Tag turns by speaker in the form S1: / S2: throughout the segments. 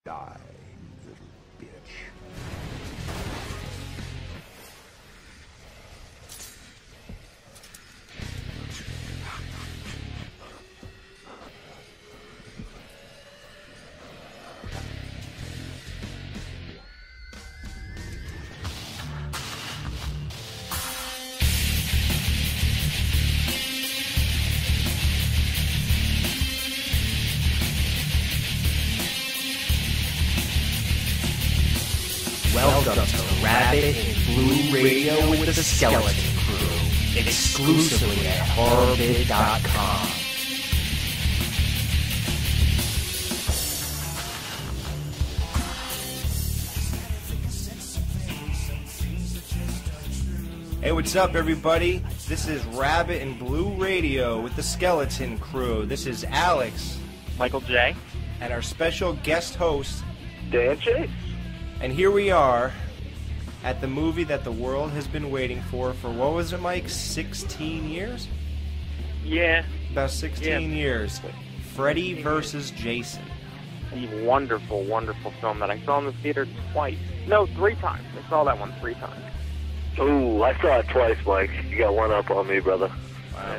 S1: Die, little bitch.
S2: Welcome to Rabbit and Blue Radio with the Skeleton Crew, exclusively at horrorbid.com.
S3: Hey, what's up, everybody? This is Rabbit and Blue Radio with the Skeleton Crew. This is Alex.
S4: Michael J.
S3: And our special guest host,
S4: Dan Chase.
S3: And here we are at the movie that the world has been waiting for what was it, Mike? 16 years?
S4: Yeah.
S3: About 16 years. Freddy versus Jason.
S4: A wonderful, wonderful film that I saw in the theater twice. No, 3 times. I saw that one 3 times.
S5: Ooh, I saw it twice, Mike. You got one up on me, brother.
S3: Wow.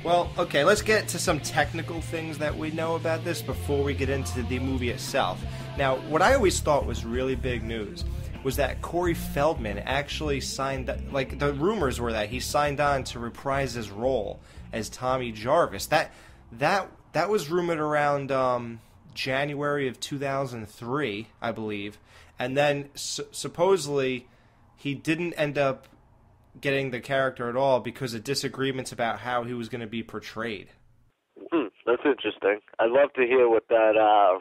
S3: Well, okay, let's get to some technical things that we know about this before we get into the movie itself. Now, what I always thought was really big news was that Corey Feldman actually signed, like, the rumors were that he signed on to reprise his role as Tommy Jarvis. That was rumored around January of 2003, I believe. And then supposedly he didn't end up getting the character at all because of disagreements about how he was going to be portrayed.
S5: That's interesting. I'd love to hear what that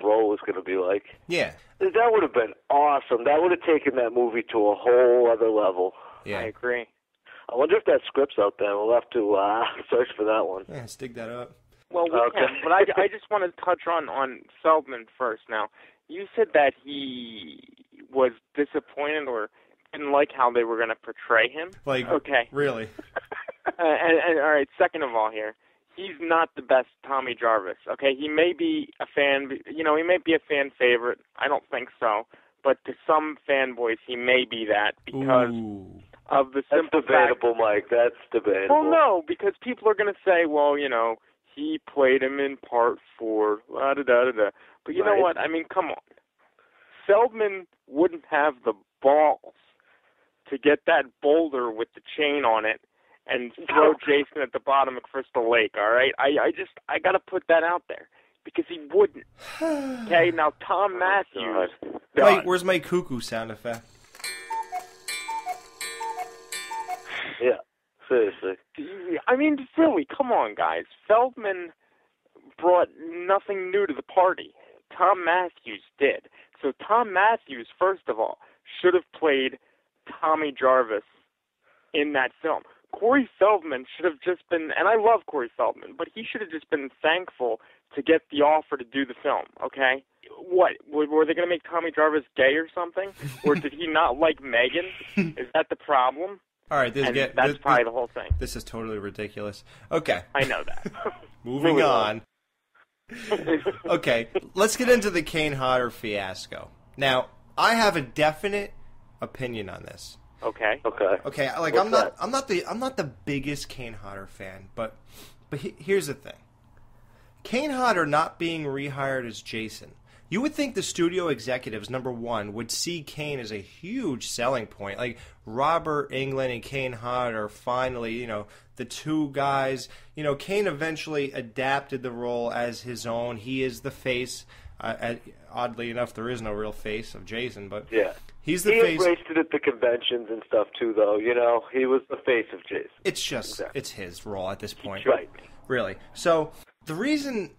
S5: role was going to be like.
S3: Yeah.
S5: That would have been awesome. That would have taken that movie to a whole other level.
S3: Yeah.
S4: I agree.
S5: I wonder if that script's out there. We'll have to search for that one.
S3: Yeah, let's dig that up.
S4: Well, we can, but I just want to touch on Feldman first now. You said that he was disappointed or didn't like how they were going to portray him.
S3: Like,
S4: okay.
S3: Really?
S4: and all right, second of all here, he's not the best Tommy Jarvis, okay? He may be a fan, he may be a fan favorite. I don't think so. But to some fanboys, he may be that because of the simple
S5: That's debatable, Mike. That's debatable.
S4: Well, no, because people are going to say, well, he played him in part 4, da-da-da-da-da. But you know what? I mean, come on. Feldman wouldn't have the balls to get that boulder with the chain on it and throw Jason at the bottom of Crystal Lake, all right? I got to put that out there because he wouldn't. Okay, now Tom Matthews.
S3: Wait, where's my cuckoo sound effect?
S5: Yeah, seriously.
S4: I mean, really, come on, guys. Feldman brought nothing new to the party. Tom Matthews did. So Tom Matthews, first of all, should have played Tommy Jarvis in that film. Corey Feldman should have just been, and I love Corey Feldman, but he should have just been thankful to get the offer to do the film, okay? What, were they going to make Tommy Jarvis gay or something? Or did he not like Megan? Is that the problem?
S3: All right,
S4: that's probably the whole thing.
S3: This is totally ridiculous. Okay.
S4: I know that.
S3: Moving on. Okay, let's get into the Kane Hodder fiasco. Now, I have a definite opinion on this.
S4: Okay.
S3: Like I'm not the biggest Kane Hodder fan, but here's the thing. Kane Hodder not being rehired as Jason. You would think the studio executives, number one, would see Kane as a huge selling point. Like Robert Englund and Kane Hodder finally, the two guys. Kane eventually adapted the role as his own. He is the face. Oddly enough, there is no real face of Jason, but
S5: yeah.
S3: He's the
S5: he
S3: face.
S5: Embraced it at the conventions and stuff too, though. He was the face of Jason.
S3: It's just it's his role at this point,
S5: right?
S3: Really. So the reason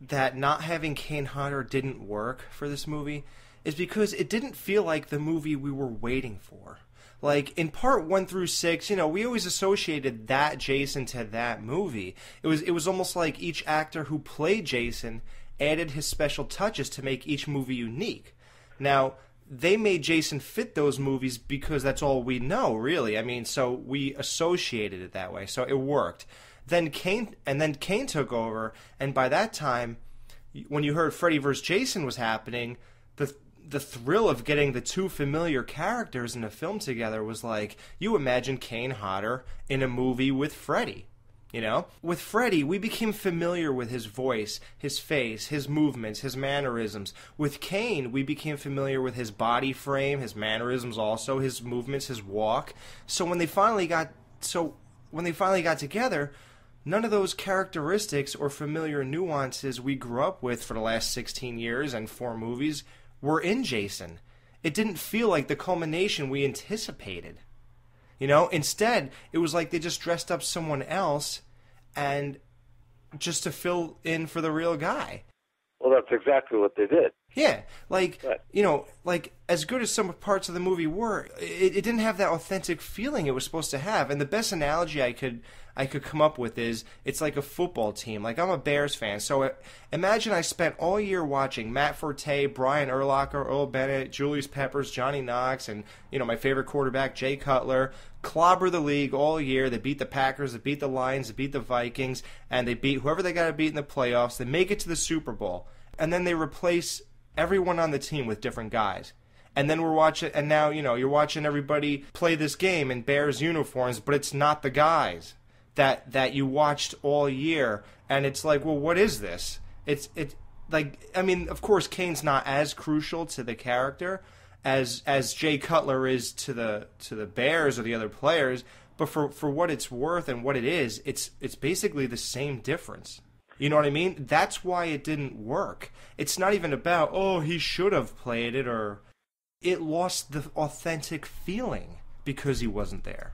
S3: that not having Kane Hodder didn't work for this movie is because it didn't feel like the movie we were waiting for. Like in part 1 through 6, we always associated that Jason to that movie. It was almost like each actor who played Jason added his special touches to make each movie unique. Now, they made Jason fit those movies because that's all we know, really. I mean, so we associated it that way, so it worked. Then Kane took over, and by that time, when you heard Freddy vs. Jason was happening, the thrill of getting the two familiar characters in a film together was like, you imagine Kane Hodder in a movie with Freddy. You know? With Freddy, we became familiar with his voice, his face, his movements, his mannerisms. With Kane, we became familiar with his body frame, his mannerisms also, his movements, his walk. So when they finally got together, none of those characteristics or familiar nuances we grew up with for the last 16 years and 4 movies were in Jason. It didn't feel like the culmination we anticipated. You know, instead, it was like they just dressed up someone else and just to fill in for the real guy.
S5: Well, that's exactly what they did.
S3: Yeah, like,
S5: right.
S3: You know, like, as good as some parts of the movie were, it didn't have that authentic feeling it was supposed to have. And the best analogy I could come up with is, it's like a football team. Like, I'm a Bears fan, so imagine I spent all year watching Matt Forte, Brian Urlacher, Earl Bennett, Julius Peppers, Johnny Knox, and, you know, my favorite quarterback, Jay Cutler, clobber the league all year. They beat the Packers, they beat the Lions, they beat the Vikings, and they beat whoever they got to beat in the playoffs. They make it to the Super Bowl, and then they replace everyone on the team with different guys. And then we're watching, and now, you know, you're watching everybody play this game in Bears uniforms, but it's not the guys that you watched all year. And it's like, well, what is this? It's like, I mean, of course, Kane's not as crucial to the character as Jay Cutler is to the Bears or the other players, but for what it's worth and what it is, it's basically the same difference. You know what I mean? That's why it didn't work. It's not even about, oh, he should have played it, or it lost the authentic feeling because he wasn't there.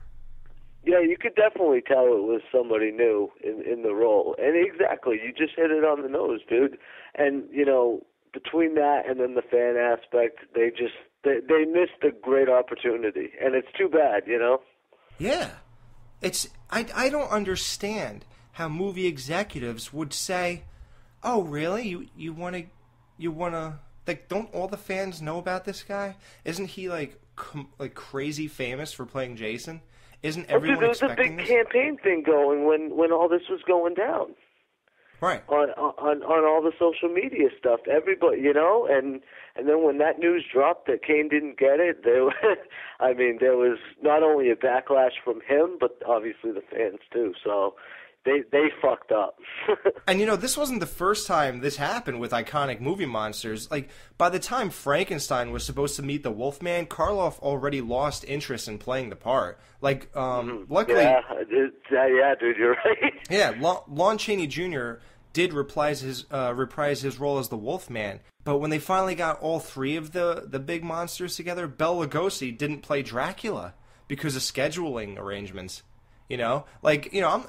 S5: Yeah, you could definitely tell it was somebody new in the role. And exactly, you just hit it on the nose, dude. And, you know, between that and then the fan aspect, they missed a great opportunity. And it's too bad, you know?
S3: Yeah. I don't understand how movie executives would say, "Oh, really? You want to like, don't all the fans know about this guy? Isn't he like crazy famous for playing Jason? Isn't everyone expecting this?"
S5: There was a big campaign thing going when all this was going down.
S3: Right.
S5: On all the social media stuff, everybody, you know, and then when that news dropped that Kane didn't get it, there was not only a backlash from him, but obviously the fans too. So they fucked up.
S3: And, you know, this wasn't the first time this happened with iconic movie monsters. Like, by the time Frankenstein was supposed to meet the Wolfman, Karloff already lost interest in playing the part. Like, luckily...
S5: Yeah, dude, you're right.
S3: Yeah, Lon Chaney Jr. did reprise his role as the Wolfman. But when they finally got all 3 of the big monsters together, Bela Lugosi didn't play Dracula because of scheduling arrangements. You know? Like, you know,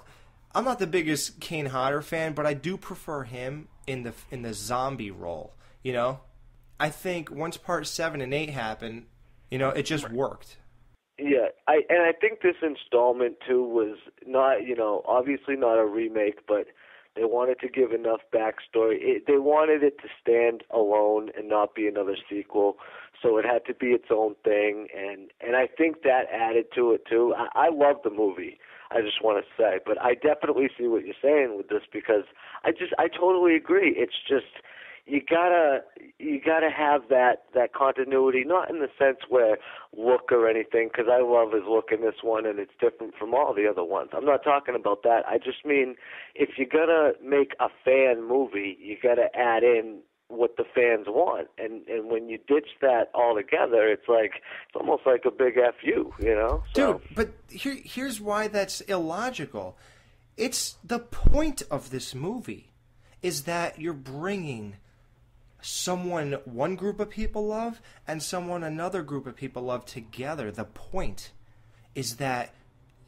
S3: I'm not the biggest Kane Hodder fan, but I do prefer him in the zombie role. You know, I think once Part 7 and 8 happened, you know, it just worked.
S5: Yeah, I think this installment too was not, you know, obviously not a remake, but they wanted to give enough backstory. They wanted it to stand alone and not be another sequel, so it had to be its own thing, and I think that added to it too. I love the movie, I just want to say, but I definitely see what you're saying with this, because I totally agree. It's just you gotta have that continuity, not in the sense where look or anything, because I love his look in this one and it's different from all the other ones. I'm not talking about that. I just mean if you're gonna make a fan movie, you gotta add in what the fans want, and when you ditch that altogether, it's almost like a big FU, you know? So.
S3: Dude, but here's why that's illogical. It's the point of this movie is that you're bringing someone one group of people love and someone another group of people love together. The point is that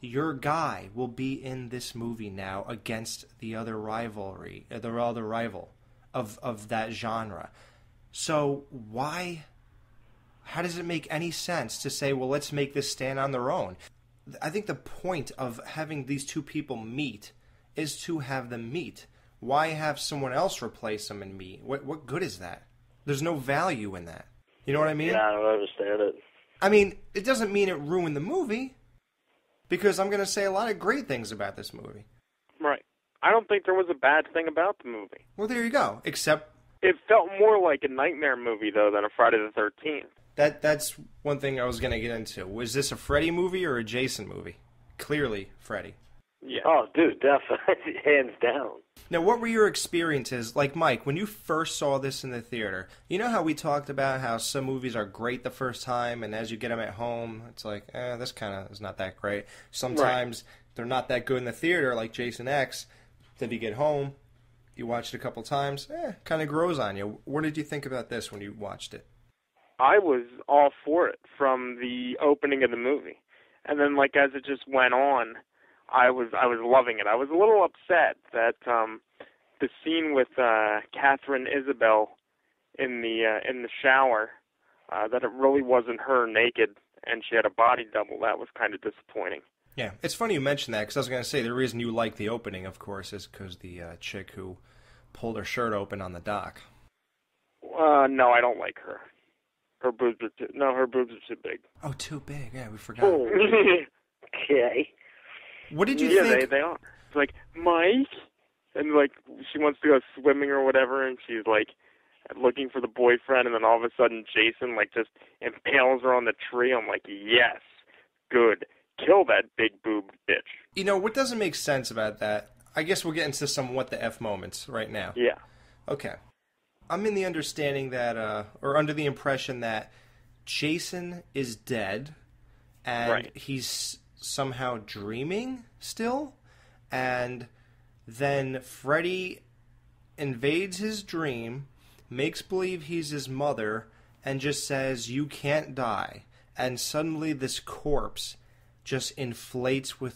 S3: your guy will be in this movie now against the other rivalry, the other rival of that genre. So how does it make any sense to say, well, let's make this stand on their own? I think the point of having these two people meet is to have them meet. Why have someone else replace them and meet? What good is that? There's no value in that. You know what I mean?
S5: Yeah, I don't understand it.
S3: I mean, it doesn't mean it ruined the movie, because I'm going to say a lot of great things about this movie.
S4: Right. I don't think there was a bad thing about the movie.
S3: Well, there you go. Except
S4: It felt more like a nightmare movie, though, than a Friday the 13th.
S3: That's one thing I was going to get into. Was this a Freddy movie or a Jason movie? Clearly, Freddy.
S4: Yeah.
S5: Oh, dude, definitely, hands down.
S3: Now, what were your experiences, like Mike, when you first saw this in the theater? You know how we talked about how some movies are great the first time, and as you get them at home, it's like, this kind of is not that great. Sometimes they're not that good in the theater, like Jason X. Then you get home, you watch it a couple times, kind of grows on you. What did you think about this when you watched it?
S4: I was all for it from the opening of the movie. And then, like, as it just went on, I was loving it. I was a little upset that the scene with Catherine Isabel in the shower, that it really wasn't her naked and she had a body double. That was kind of disappointing.
S3: Yeah, it's funny you mentioned that because I was going to say the reason you like the opening, of course, is because the chick who pulled her shirt open on the dock.
S4: No, I don't like her. Her boobs are too big.
S3: Oh, too big. Yeah, we forgot.
S5: Oh, okay.
S3: What did you
S4: think?
S3: think?
S4: Yeah, they are. It's like, Mike? And, like, she wants to go swimming or whatever, and she's, like, looking for the boyfriend, and then all of a sudden Jason, like, just impales her on the tree. I'm like, yes, good. Kill that big boobed bitch.
S3: You know, what doesn't make sense about that, I guess we'll get into some what the F moments right now.
S4: Yeah.
S3: Okay. I'm in the understanding that, or under the impression that Jason is dead, and he's somehow dreaming still, and then Freddy invades his dream, makes believe he's his mother, and just says, "You can't die." And suddenly this corpse just inflates with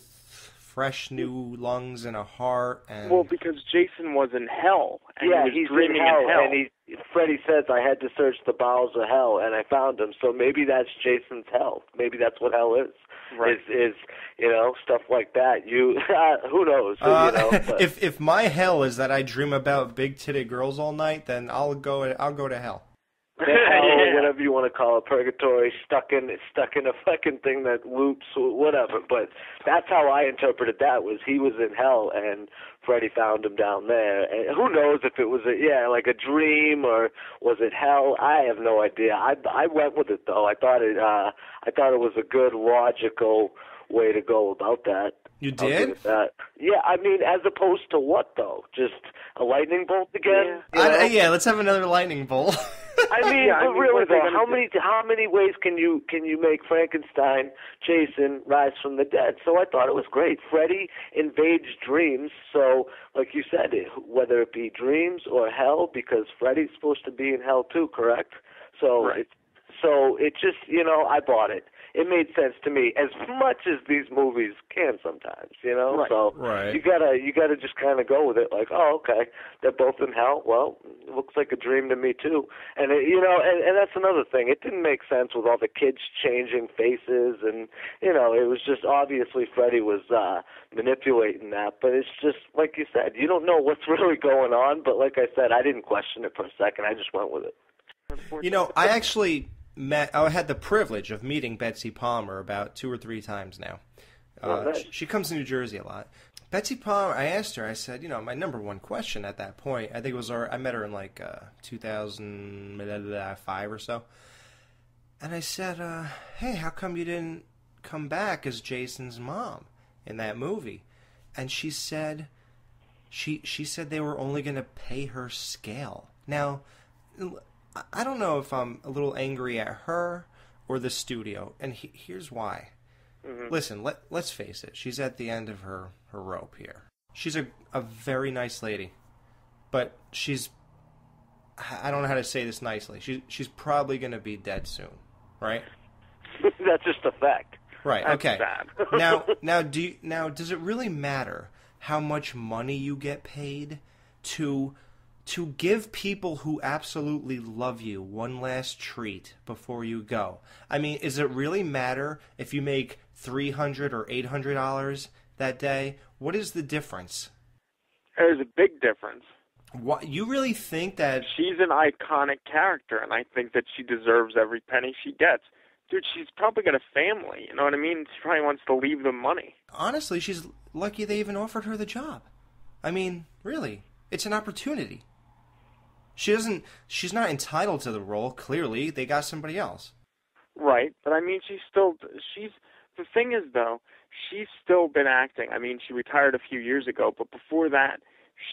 S3: fresh new lungs and a heart. And
S4: well, because Jason was in hell, and
S5: yeah,
S4: he was
S5: he's
S4: dreaming
S5: in hell,
S4: in hell.
S5: and Freddy says, "I had to search the bowels of hell, and I found him." So maybe that's Jason's hell. Maybe that's what hell is.
S4: Right.
S5: Is stuff like that. You who knows? But.
S3: If my hell is that I dream about big titted girls all night, then I'll go to hell.
S5: Hell, whatever you want to call it, purgatory, stuck in a fucking thing that loops, whatever. But that's how I interpreted that. Was he was in hell and Freddy found him down there. And who knows if it was like a dream or was it hell? I have no idea. I went with it though. I thought it was a good logical way to go about that.
S3: You did?
S5: Yeah, I mean, as opposed to what though? Just a lightning bolt again?
S3: Yeah, let's have another lightning bolt.
S5: I mean, but really though, how many ways can you make Frankenstein, Jason rise from the dead? So I thought it was great. Freddy invades dreams, so like you said, whether it be dreams or hell, because Freddy's supposed to be in hell too, correct? So it just I bought it. It made sense to me, as much as these movies can sometimes,
S3: Right.
S5: So you gotta just kind of go with it, like, oh, okay, they're both in hell. Well, it looks like a dream to me too. And and that's another thing. It didn't make sense with all the kids changing faces, and it was just obviously Freddy was manipulating that. But it's just like you said, you don't know what's really going on. But like I said, I didn't question it for a second. I just went with it.
S3: I actually I had the privilege of meeting Betsy Palmer about 2 or 3 times now.
S5: Nice.
S3: She comes to New Jersey a lot. Betsy Palmer, I asked her, I said, my number one question at that point, I think it was, I met her in like 2005 or so. And I said, hey, how come you didn't come back as Jason's mom in that movie? And she said, she said they were only going to pay her scale. Now, I don't know if I'm a little angry at her or the studio, and here's why. Mm-hmm. Listen, let's face it. She's at the end of her rope here. She's a very nice lady, but I don't know how to say this nicely. She's probably going to be dead soon, right?
S5: That's just a fact.
S3: Right.
S4: That's
S3: okay.
S4: sad.
S3: now, does it really matter how much money you get paid to give people who absolutely love you one last treat before you go? I mean, does it really matter if you make $300 or $800 that day? What is the difference?
S4: There's a big difference.
S3: What, you really think that...
S4: She's an iconic character, and I think that she deserves every penny she gets. Dude, she's probably got a family, you know what I mean? She probably wants to leave them money.
S3: Honestly, she's lucky they even offered her the job. I mean, really, it's an opportunity. She's not entitled to the role. Clearly, they got somebody else.
S4: Right, but I mean, the thing is, though, she's still been acting. I mean, she retired a few years ago, but before that,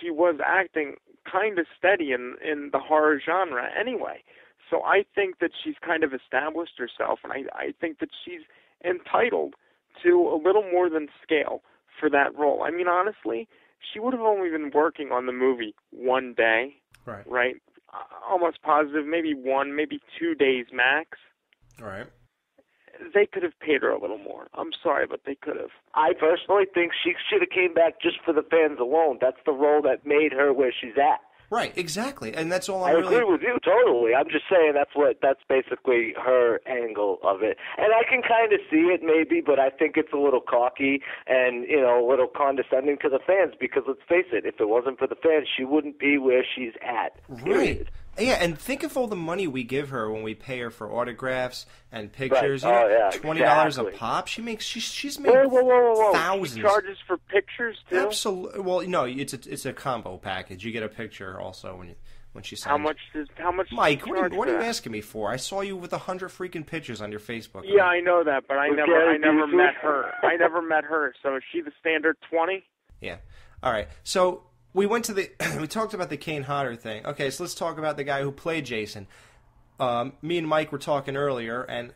S4: she was acting kind of steady in the horror genre anyway. So I think that she's kind of established herself, and I think that she's entitled to a little more than scale for that role. I mean, honestly, she would have only been working on the movie one day, right? Almost positive, maybe 1, maybe 2 days max.
S3: All right.
S4: They could have paid her a little more. I'm sorry, but they could have.
S5: I personally think she should have came back just for the fans alone. That's the role that made her where she's at.
S3: Right, exactly, and that's all
S5: I agree with you totally. I'm just saying that's basically her angle of it, and I can kind of see it maybe, but I think it's a little cocky and a little condescending to the fans because let's face it, if it wasn't for the fans, she wouldn't be where she's at. Period.
S3: Right. Yeah, and think of all the money we give her when we pay her for autographs and pictures.
S5: Right.
S3: $20 a pop. She's made thousands.
S4: She charges for pictures too.
S3: Absolutely. Well, no, it's a combo package. You get a picture also when she signs.
S4: How much?
S3: Mike, what are you asking me for? I saw you with 100 freaking pictures on your Facebook.
S4: Yeah, I know that, but I never met her. I never met her. So is she the standard 20?
S3: Yeah. All right. So. We talked about the Kane Hodder thing. Okay, so let's talk about the guy who played Jason. Me and Mike were talking earlier, and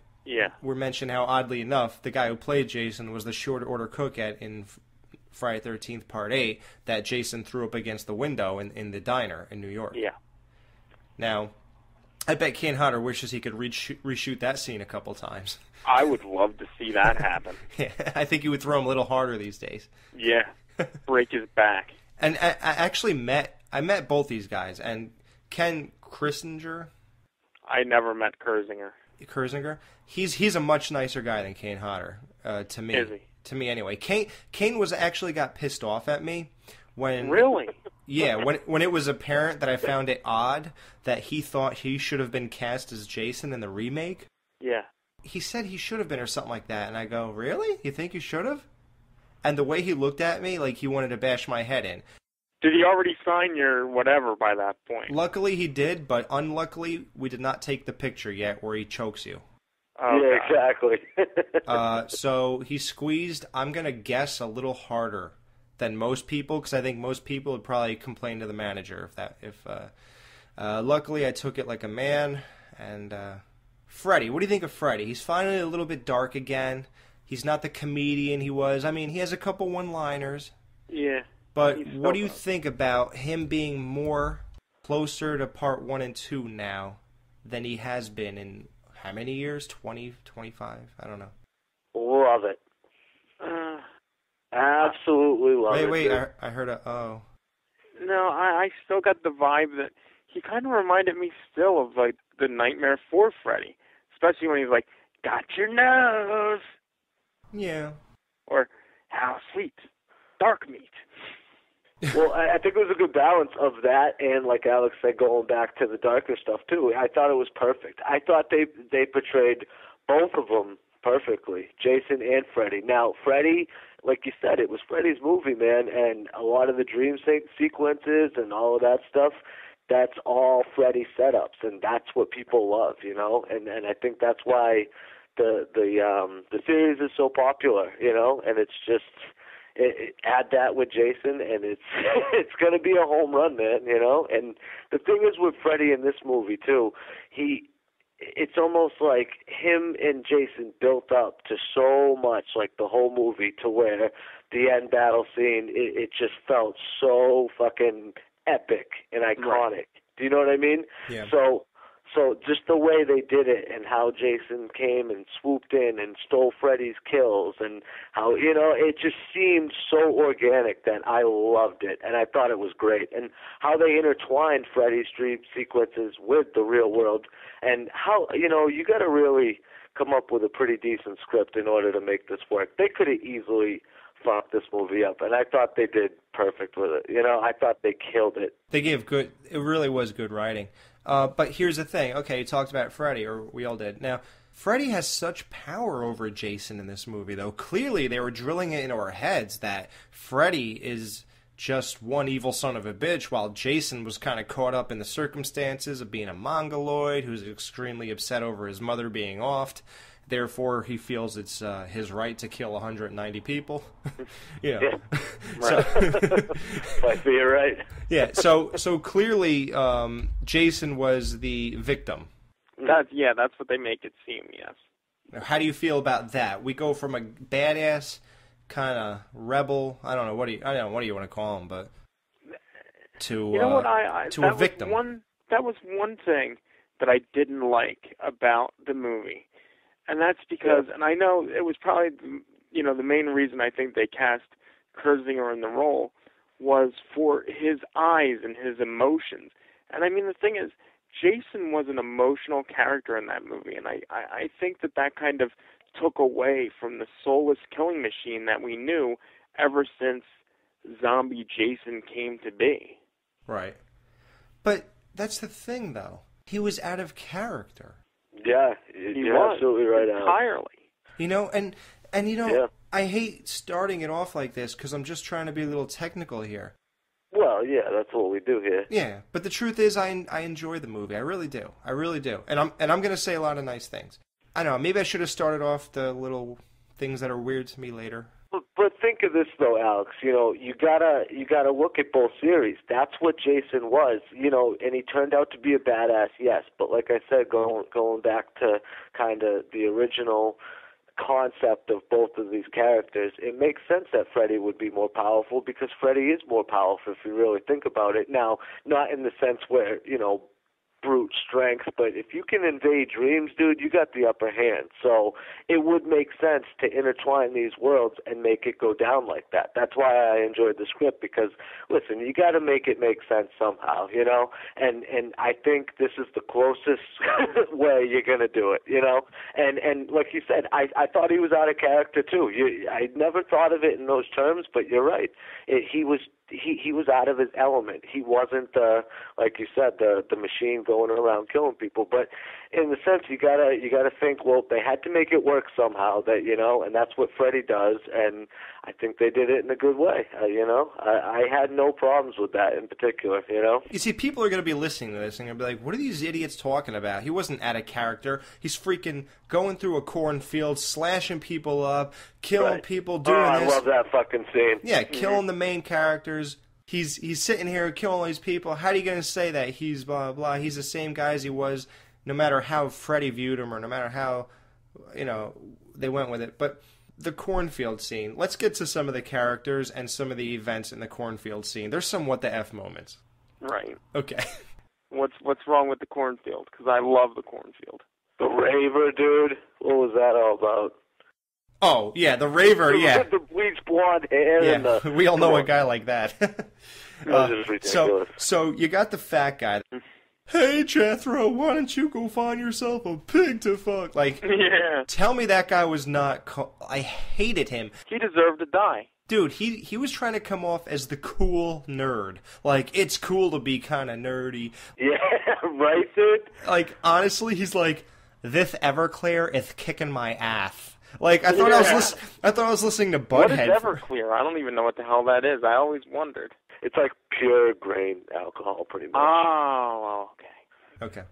S3: we mentioned how, oddly enough, the guy who played Jason was the short order cook in Friday the 13th Part 8 that Jason threw up against the window in the diner in New York.
S4: Yeah.
S3: Now, I bet Kane Hodder wishes he could reshoot that scene a couple times.
S4: I would love to see that happen.
S3: Yeah, I think you would throw him a little harder these days.
S4: Yeah, break his back.
S3: And I actually met both these guys, and Ken Kirsinger.
S4: I never met
S3: Kirsinger. He's a much nicer guy than Kane Hodder, to me.
S4: Is he?
S3: To me anyway. Kane was actually got pissed off at me when
S4: Really?
S3: Yeah, when it was apparent that I found it odd that he thought he should have been cast as Jason in the remake.
S4: Yeah.
S3: He said he should have been or something like that, and I go, "Really? You think you should have?" And the way he looked at me, like he wanted to bash my head in.
S4: Did he already sign your whatever by that point?
S3: Luckily he did, but unluckily we did not take the picture yet where he chokes you.
S4: Oh,
S5: yeah,
S4: God.
S5: exactly.
S3: So he squeezed, I'm going to guess, a little harder than most people, because I think most people would probably complain to the manager luckily I took it like a man. And Freddy, what do you think of Freddy? He's finally a little bit dark again. He's not the comedian he was. I mean, he has a couple one-liners.
S4: Yeah.
S3: But what do you think about him being more closer to Part 1 and 2 now than he has been in how many years? 20, 25? I don't know.
S5: Love it. Absolutely love it.
S3: Wait, I heard a oh.
S4: No, I still got the vibe that he kind of reminded me still of, like, the Nightmare 4 Freddy. Especially when he's like, got your nose.
S3: Yeah.
S4: Or, how sweet, dark meat.
S5: Well, I think it was a good balance of that and, like Alex said, going back to the darker stuff, too. I thought it was perfect. I thought they portrayed both of them perfectly, Jason and Freddy. Now, Freddy, like you said, it was Freddy's movie, man, and a lot of the dream sequences and all of that stuff, that's all Freddy setups, and that's what people love, you know? And I think that's why the series is so popular, you know? And it's just... add that with Jason, and it's going to be a home run, man, you know? And the thing is with Freddy in this movie, too, it's almost like him and Jason built up to so much, like the whole movie, to where the end battle scene, it just felt so fucking epic and iconic. Right. Do you know what I mean?
S3: Yeah.
S5: So just the way they did it and how Jason came and swooped in and stole Freddy's kills and how, you know, it just seemed so organic that I loved it and I thought it was great. And how they intertwined Freddy's dream sequences with the real world and how, you know, you got to really come up with a pretty decent script in order to make this work. They could have easily fucked this movie up, and I thought they did perfect with it. You know, I thought they killed it.
S3: They gave good, it really was good writing. But here's the thing. Okay, you talked about Freddy, or we all did. Now, Freddy has such power over Jason in this movie, though. Clearly, they were drilling it into our heads that Freddy is just one evil son of a bitch, while Jason was kind of caught up in the circumstances of being a mongoloid who's extremely upset over his mother being offed. Therefore, he feels it's his right to kill 190 people.
S5: Yeah,
S3: So,
S5: I feel you're right.
S3: yeah. So clearly, Jason was the victim.
S4: That's what they make it seem. Yes.
S3: Now, how do you feel about that? We go from a badass kind of rebel. I don't know what do you want to call him, but to to a victim.
S4: That was one thing that I didn't like about the movie. And that's because, and I know it was probably, the main reason I think they cast Kurzinger in the role was for his eyes and his emotions. And I mean, the thing is, Jason was an emotional character in that movie, and I think that kind of took away from the soulless killing machine that we knew ever since zombie Jason came to be.
S3: Right. But that's the thing, though. He was out of character.
S5: Yeah, you're absolutely right,
S4: entirely.
S5: Alex.
S3: I hate starting it off like this because I'm just trying to be a little technical here.
S5: Well, yeah, that's what we do here.
S3: Yeah, but the truth is, I enjoy the movie. I really do. I really do. And I'm going to say a lot of nice things. I don't know. Maybe I should have started off the little things that are weird to me later.
S5: But think of this though, Alex. You gotta look at both series. That's what Jason was. And he turned out to be a badass, yes. But like I said, going back to kind of the original concept of both of these characters, it makes sense that Freddy would be more powerful because Freddy is more powerful if you really think about it. Now, not in the sense where brute strength, but if you can invade dreams, dude, you got the upper hand. So it would make sense to intertwine these worlds and make it go down like that. That's why I enjoyed the script, because listen, you got to make it make sense somehow, and I think this is the closest way you're going to do it, and like you said, I thought he was out of character too. I never thought of it in those terms, but you're right. He was out of his element. He wasn't, like you said, the machine going around killing people. But in the sense, you gotta think, well, they had to make it work somehow. And that's what Freddy does. And I think they did it in a good way. I had no problems with that in particular.
S3: You see, people are going to be listening to this and going to be like, "What are these idiots talking about? He wasn't out of character. He's freaking going through a cornfield, slashing people up, killing people, doing this."
S5: I love that fucking scene.
S3: Yeah, killing the main characters. He's sitting here killing all these people. How are you going to say that he's blah, blah, blah? He's the same guy as he was, no matter how Freddy viewed him or no matter how, they went with it. But the cornfield scene, let's get to some of the characters and some of the events in the cornfield scene. There's some what the F moments.
S4: Right.
S3: Okay.
S4: What's wrong with the cornfield? Because I love the cornfield.
S5: The raver, dude. What was that all about?
S3: Oh, yeah, the raver, yeah.
S5: The bleached blonde hair.
S3: Yeah,
S5: and
S3: we all know a guy like that.
S5: That was ridiculous.
S3: So you got the fat guy. Hey, Jethro, why don't you go find yourself a pig to fuck?
S4: Yeah.
S3: Tell me that guy was not... I hated him.
S4: He deserved to die.
S3: Dude, he was trying to come off as the cool nerd. It's cool to be kind of nerdy.
S5: Yeah, right, dude?
S3: Honestly, he's like, "This Everclear is kicking my ass." I thought I was listening to Butthead.
S4: What is Everclear? I don't even know what the hell that is. I always wondered.
S5: It's like pure grain alcohol, pretty much.
S4: Oh, okay.
S3: Okay.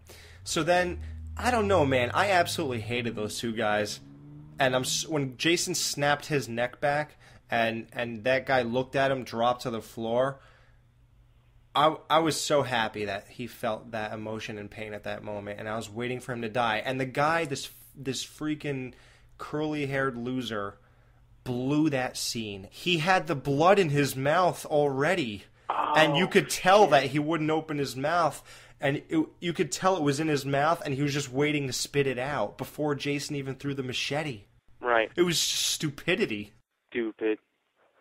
S3: So then, I don't know, man. I absolutely hated those two guys. And when Jason snapped his neck back and that guy looked at him, dropped to the floor, I was so happy that he felt that emotion and pain at that moment. And I was waiting for him to die. And the guy, this freaking curly-haired loser, blew that scene. He had the blood in his mouth already, and you could tell that he wouldn't open his mouth, and you could tell it was in his mouth, and he was just waiting to spit it out before Jason even threw the machete.
S4: Right.
S3: It was stupidity.
S4: Stupid.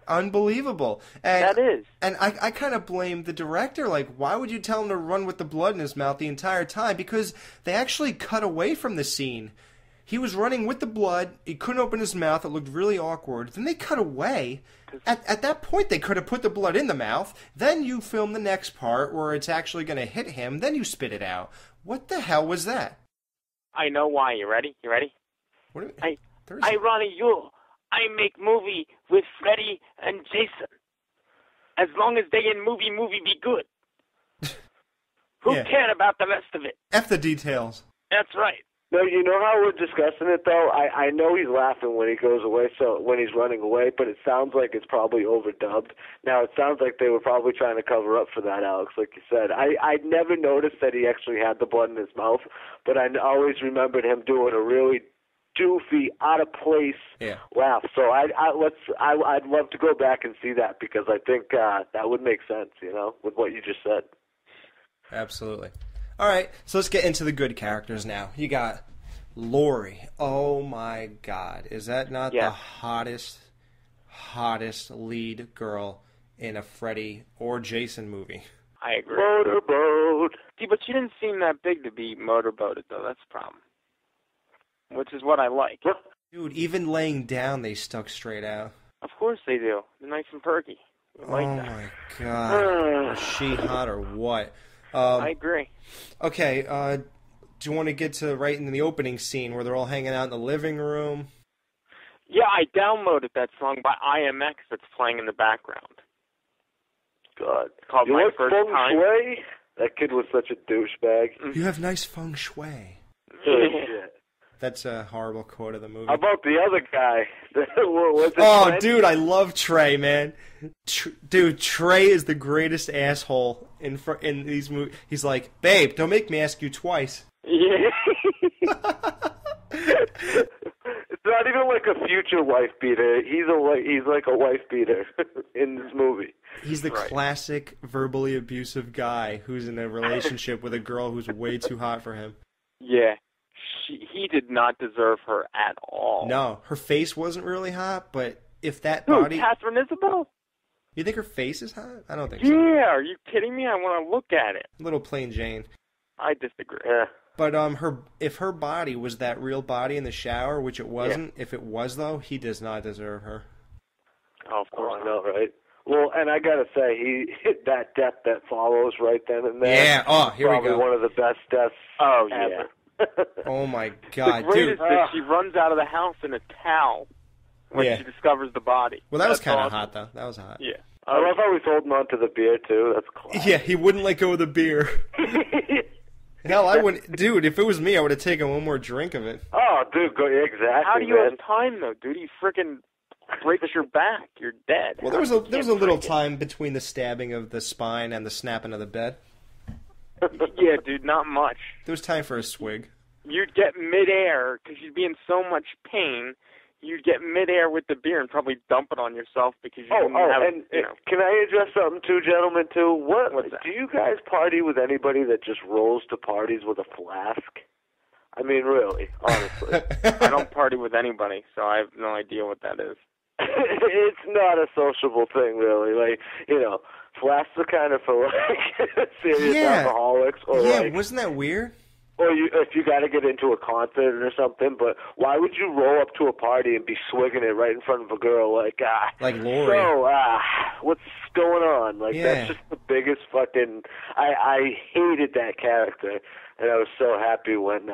S3: Unbelievable. And,
S4: that is.
S3: And I kind of blame the director. Why would you tell him to run with the blood in his mouth the entire time? Because they actually cut away from the scene. He was running with the blood. He couldn't open his mouth. It looked really awkward. Then they cut away. At that point, they could have put the blood in the mouth. Then you film the next part where it's actually going to hit him. Then you spit it out. What the hell was that?
S4: I know why. You ready?
S3: What do you,
S4: I run you. I make movie with Freddy and Jason. as long as they in movie be good. Who cared about the rest of it?
S3: F the details.
S4: That's right.
S5: No, you know how we're discussing it, though? I know he's laughing when he goes away, so when he's running away, but it sounds like it's probably overdubbed. Now, it sounds like they were probably trying to cover up for that, Alex, like you said. I never noticed that he actually had the blood in his mouth, but I always remembered him doing a really doofy, out-of-place laugh. So I'd love to go back and see that, because I think that would make sense, you know, with what you just said.
S3: Absolutely. All right, so let's get into the good characters now. You got Laurie. Oh, my God. Is that not the hottest lead girl in a Freddy or Jason movie?
S4: I agree.
S5: Motorboat.
S4: See, but she didn't seem that big to be motorboated, though. That's the problem. Which is what I like.
S3: Dude, even laying down, they stuck straight out.
S4: Of course they do. They're nice and perky. I like that.
S3: My God. Is she hot or what?
S4: I agree.
S3: Okay, do you want to get to right in the opening scene where they're all hanging out in the living room?
S4: Yeah, I downloaded that song by IMX that's playing in the background.
S5: God.
S4: It's called
S5: You
S4: My
S5: like
S4: First
S5: feng
S4: Time.
S5: shui? That kid was such a douchebag.
S3: You have nice feng shui.
S5: Shit.
S3: That's a horrible quote of the movie.
S5: How about the other guy?
S3: Oh, dude, I love Trey, man. Dude, Trey is the greatest asshole in these movies. He's like, babe, don't make me ask you twice.
S4: Yeah.
S5: It's not even like a future wife beater. He's like a wife beater in this movie.
S3: He's the classic verbally abusive guy who's in a relationship with a girl who's way too hot for him.
S4: Yeah. He did not deserve her at all.
S3: No, her face wasn't really hot, but if that
S4: Who,
S3: body...
S4: Catherine Isabel?
S3: You think her face is hot? I don't think so.
S4: Yeah, are you kidding me? I want to look at it.
S3: Little plain Jane.
S4: I disagree.
S5: Yeah.
S3: But if her body was that real body in the shower, which it wasn't, if it was, though, he does not deserve her.
S4: Oh, of course.
S5: I know, right? Well, and I gotta say, he hit that death that follows right then and there.
S3: Yeah, oh, here we go.
S5: Probably one of the best deaths ever.
S3: Oh, my God,
S4: the greatest
S3: dude.
S4: is she runs out of the house in a towel when she discovers the body.
S3: Well, that was kind of hot, though. That was hot.
S4: Yeah.
S5: I love how he's holding on to the beer, too. That's classic.
S3: Yeah, he wouldn't let go of the beer. Hell, I wouldn't... Dude, if it was me, I would have taken one more drink of it.
S5: Oh, dude, exactly,
S4: How do you have time, though, dude? You freaking breaks your back. You're dead.
S3: Well, there was a little time between the stabbing of the spine and the snapping of the bed.
S4: Yeah, dude, not much.
S3: There was time for a swig.
S4: You'd get midair, because you'd be in so much pain, you'd get midair with the beer and probably dump it on yourself because you didn't have...
S5: and can I address something too, gentlemen, too? What's that? Do you guys party with anybody that just rolls to parties with a flask? I mean, really, honestly.
S4: I don't party with anybody, so I have no idea what that is.
S5: It's not a sociable thing, really. Like, you know, flasks are kind of for, like, serious alcoholics. Or
S3: wasn't that weird?
S5: Or if you got to get into a concert or something, but why would you roll up to a party and be swigging it right in front of a girl like
S3: Laurie?
S5: So, what's going on? Like, that's just the biggest fucking... I hated that character, and I was so happy when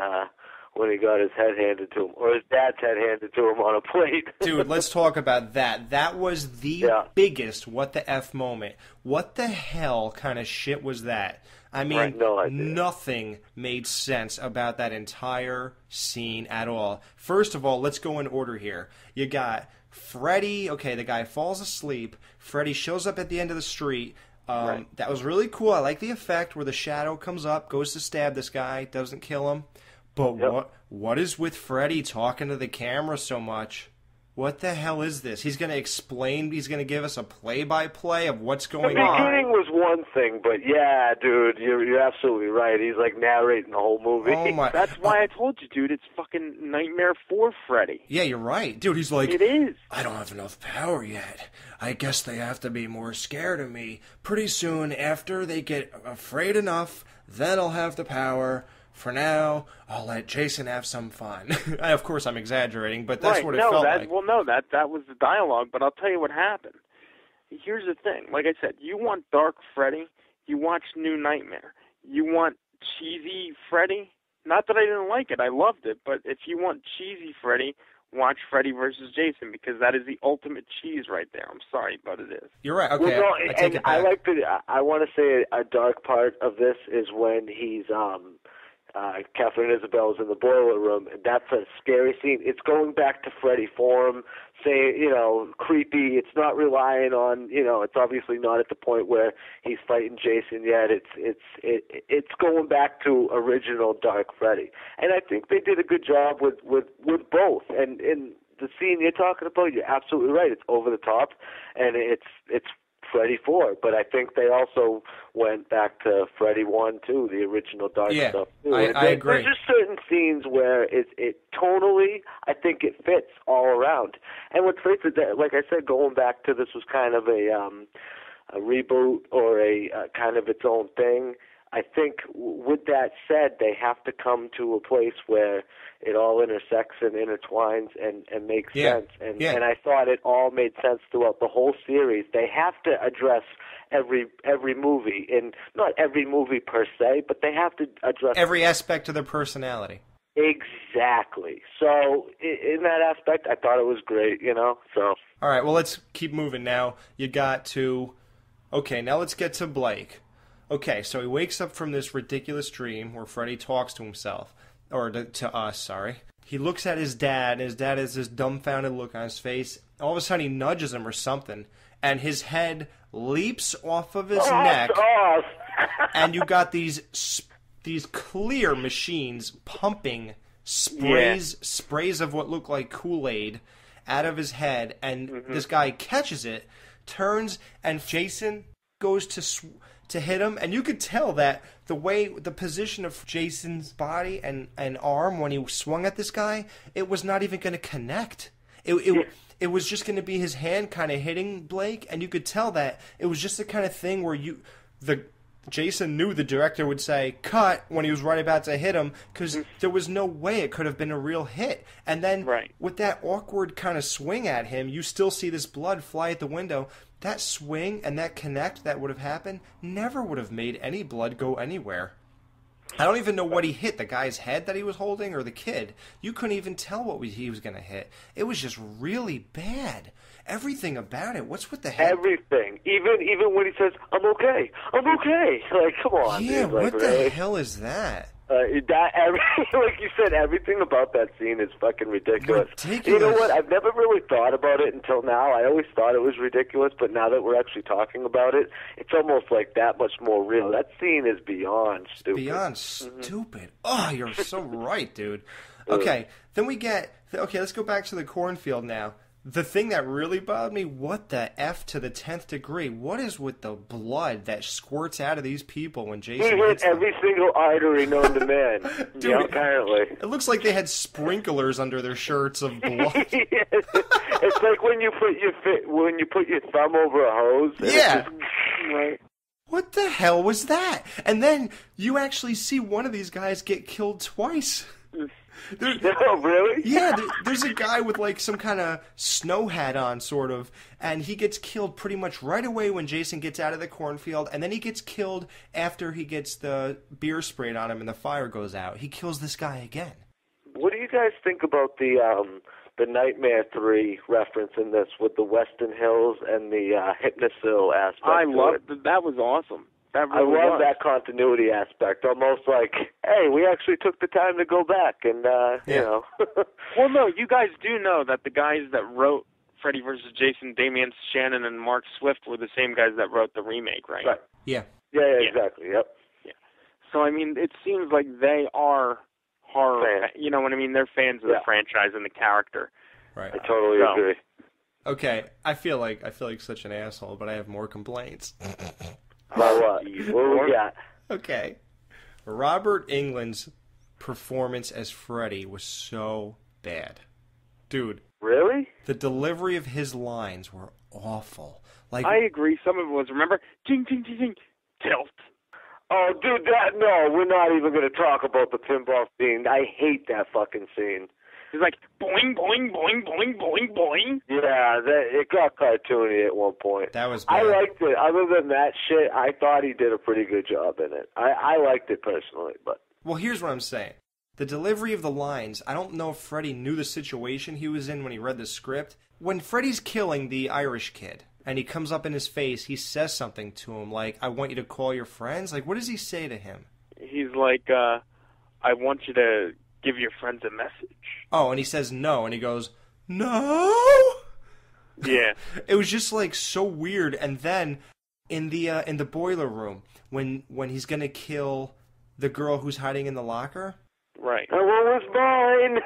S5: he got his head handed to him, or his dad's head handed to him on a plate.
S3: Dude, let's talk about that. That was the biggest what the F moment. What the hell kind of shit was that? I mean, nothing made sense about that entire scene at all. First of all, let's go in order here. You got Freddy. Okay, the guy falls asleep. Freddy shows up at the end of the street. That was really cool. I like the effect where the shadow comes up, goes to stab this guy, doesn't kill him. But what is with Freddy talking to the camera so much? What the hell is this? He's going to explain, he's going to give us a play-by-play of what's going on.
S5: The beginning was one thing, but yeah, dude, you're absolutely right. He's like narrating the whole movie.
S3: Oh my.
S4: That's why I told you, dude, it's fucking Nightmare for Freddy.
S3: Yeah, you're right. Dude, he's like,
S4: it is.
S3: I don't have enough power yet. I guess they have to be more scared of me. Pretty soon, after they get afraid enough, then I'll have the power. For now, I'll let Jason have some fun. Of course, I'm exaggerating, but that's what it felt like.
S4: Well, no, that was the dialogue, but I'll tell you what happened. Here's the thing. Like I said, you want Dark Freddy, you watch New Nightmare. You want cheesy Freddy? Not that I didn't like it. I loved it. But if you want cheesy Freddy, watch Freddy versus Jason, because that is the ultimate cheese right there. I'm sorry, but it is.
S3: You're right. Okay,
S5: Well, no,
S3: I take it back.
S5: I want to say a dark part of this is when he's Catherine Isabel's in the boiler room, and that's a scary scene. It's going back to Freddy form, saying, creepy. It's not relying on, it's obviously not at the point where he's fighting Jason yet. It's going back to original Dark Freddy, and I think they did a good job with both. And in the scene you're talking about, you're absolutely right. It's over the top, and it's Freddy 4, but I think they also went back to Freddy 1 too, the original dark stuff too.
S3: I agree.
S5: There's just certain scenes where it tonally, I think it fits all around. And what's great is that, like I said, going back to this was kind of a reboot or a kind of its own thing. I think with that said, they have to come to a place where it all intersects and intertwines and makes sense. And I thought it all made sense throughout the whole series. They have to address every movie, and not every movie per se, but they have to address
S3: every aspect of their personality.
S5: Exactly. So in that aspect, I thought it was great, So
S3: all right, well, let's keep moving now. You got to... Okay, now let's get to Blake. Okay, so he wakes up from this ridiculous dream where Freddy talks to himself, or to us, sorry. He looks at his dad, and his dad has this dumbfounded look on his face. All of a sudden, he nudges him or something, and his head leaps off of his neck, and you got these clear machines pumping sprays of what look like Kool-Aid out of his head, and this guy catches it, turns, and Jason goes to hit him, and you could tell that the position of Jason's body and arm when he swung at this guy, it was not even going to connect. It was just going to be his hand kind of hitting Blake, and you could tell that it was just the kind of thing where Jason knew the director would say cut when he was right about to hit him, because there was no way it could have been a real hit. And then with that awkward kind of swing at him, you still see this blood fly at the window. That swing and that connect that would have happened never would have made any blood go anywhere. I don't even know what he hit, the guy's head that he was holding or the kid. You couldn't even tell what he was going to hit. It was just really bad. Everything about it. What's with the head?
S5: Everything. Even when he says, I'm okay. Like, come on.
S3: Yeah,
S5: dude. Like,
S3: what the hell is that?
S5: Like you said, everything about that scene is fucking ridiculous. You know what? I've never really thought about it until now. I always thought it was ridiculous, but now that we're actually talking about it, it's almost like that much more real. That scene is beyond stupid.
S3: Beyond stupid. Oh, you're so right, dude. Okay, then we get... Okay, let's go back to the cornfield now. The thing that really bothered me, what the F to the 10th degree? What is with the blood that squirts out of these people when Jason hits them?
S5: Every single artery known to man.
S3: Dude,
S5: yeah, apparently.
S3: It looks like they had sprinklers under their shirts of blood.
S5: It's like when you put your thumb over a hose.
S3: Yeah. What the hell was that? And then you actually see one of these guys get killed twice.
S5: Oh, really?
S3: Yeah, there's a guy with like some kind of snow hat on, sort of, and he gets killed pretty much right away when Jason gets out of the cornfield, and then he gets killed after he gets the beer sprayed on him and the fire goes out. He kills this guy again.
S5: What do you guys think about the Nightmare 3 reference in this with the Western Hills and the Hypnosil aspect?
S4: I loved it. That was awesome.
S5: I love that continuity aspect. Almost like, hey, we actually took the time to go back and, you know.
S4: Well, no, you guys do know that the guys that wrote Freddy vs. Jason, Damian Shannon and Mark Swift, were the same guys that wrote the remake, right?
S5: Right.
S3: Yeah.
S5: Yeah, exactly, yep.
S4: Yeah. So, I mean, it seems like they are horror fans. You know what I mean? They're fans of the franchise and the character.
S3: Right.
S5: I totally agree.
S3: Okay, I feel like such an asshole, but I have more complaints.
S5: What do we got?
S3: Okay. Robert Englund's performance as Freddy was so bad. Dude.
S5: Really?
S3: The delivery of his lines were awful. Like,
S4: I agree. Some of it was, remember? Ting, ting, ting, ting. Tilt.
S5: Oh, dude, no, we're not even going to talk about the pinball scene. I hate that fucking scene.
S4: It's like, boing, boing, boing, boing, boing, boing.
S5: Yeah, it got cartoony at one point.
S3: That was bad.
S5: I liked it. Other than that shit, I thought he did a pretty good job in it. I liked it personally, but...
S3: Well, here's what I'm saying. The delivery of the lines, I don't know if Freddy knew the situation he was in when he read the script. When Freddy's killing the Irish kid, and he comes up in his face, he says something to him like, I want you to call your friends. Like, what does he say to him?
S4: He's like, I want you to give your friends a message.
S3: Oh, and he says no, and he goes, no?
S4: Yeah.
S3: It was just, like, so weird. And then, in the boiler room, when he's gonna kill the girl who's hiding in the locker...
S4: Right.
S5: That one was mine!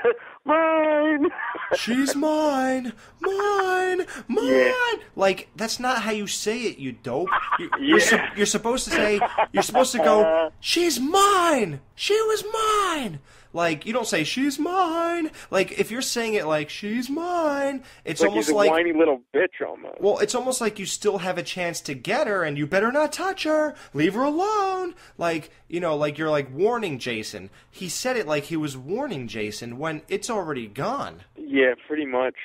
S5: Mine!
S3: She's mine! Mine! Mine!
S4: Yeah.
S3: Like, that's not how you say it, you dope.
S4: Yeah.
S3: You're supposed to say, you're supposed to go, she's mine! She was mine! Like, you don't say, she's mine! Like, if you're saying it like, she's mine, it's
S4: like
S3: almost
S4: he's a
S3: like...
S4: whiny little bitch almost.
S3: Well, it's almost like you still have a chance to get her, and you better not touch her. Leave her alone. Like, you know, like you're like warning Jason. He said it like he was warning Jason when it's already gone.
S4: Yeah, pretty much.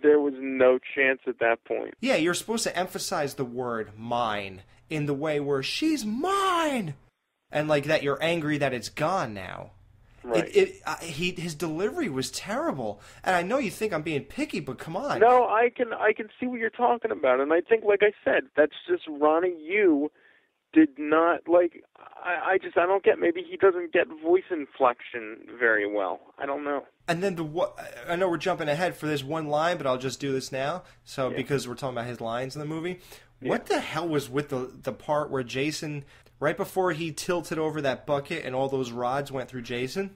S4: There was no chance at that point.
S3: Yeah, you're supposed to emphasize the word mine in the way where she's mine. And like that you're angry that it's gone now.
S4: Right.
S3: His delivery was terrible, and I know you think I'm being picky, but come on.
S4: No, I can see what you're talking about, and I think, like I said, that's just Ronnie Yu did not like. I don't get. Maybe he doesn't get voice inflection very well. I don't know.
S3: And then I know we're jumping ahead for this one line, but I'll just do this now. So because we're talking about his lines in the movie, what the hell was with the part where Jason? Right before he tilted over that bucket and all those rods went through Jason,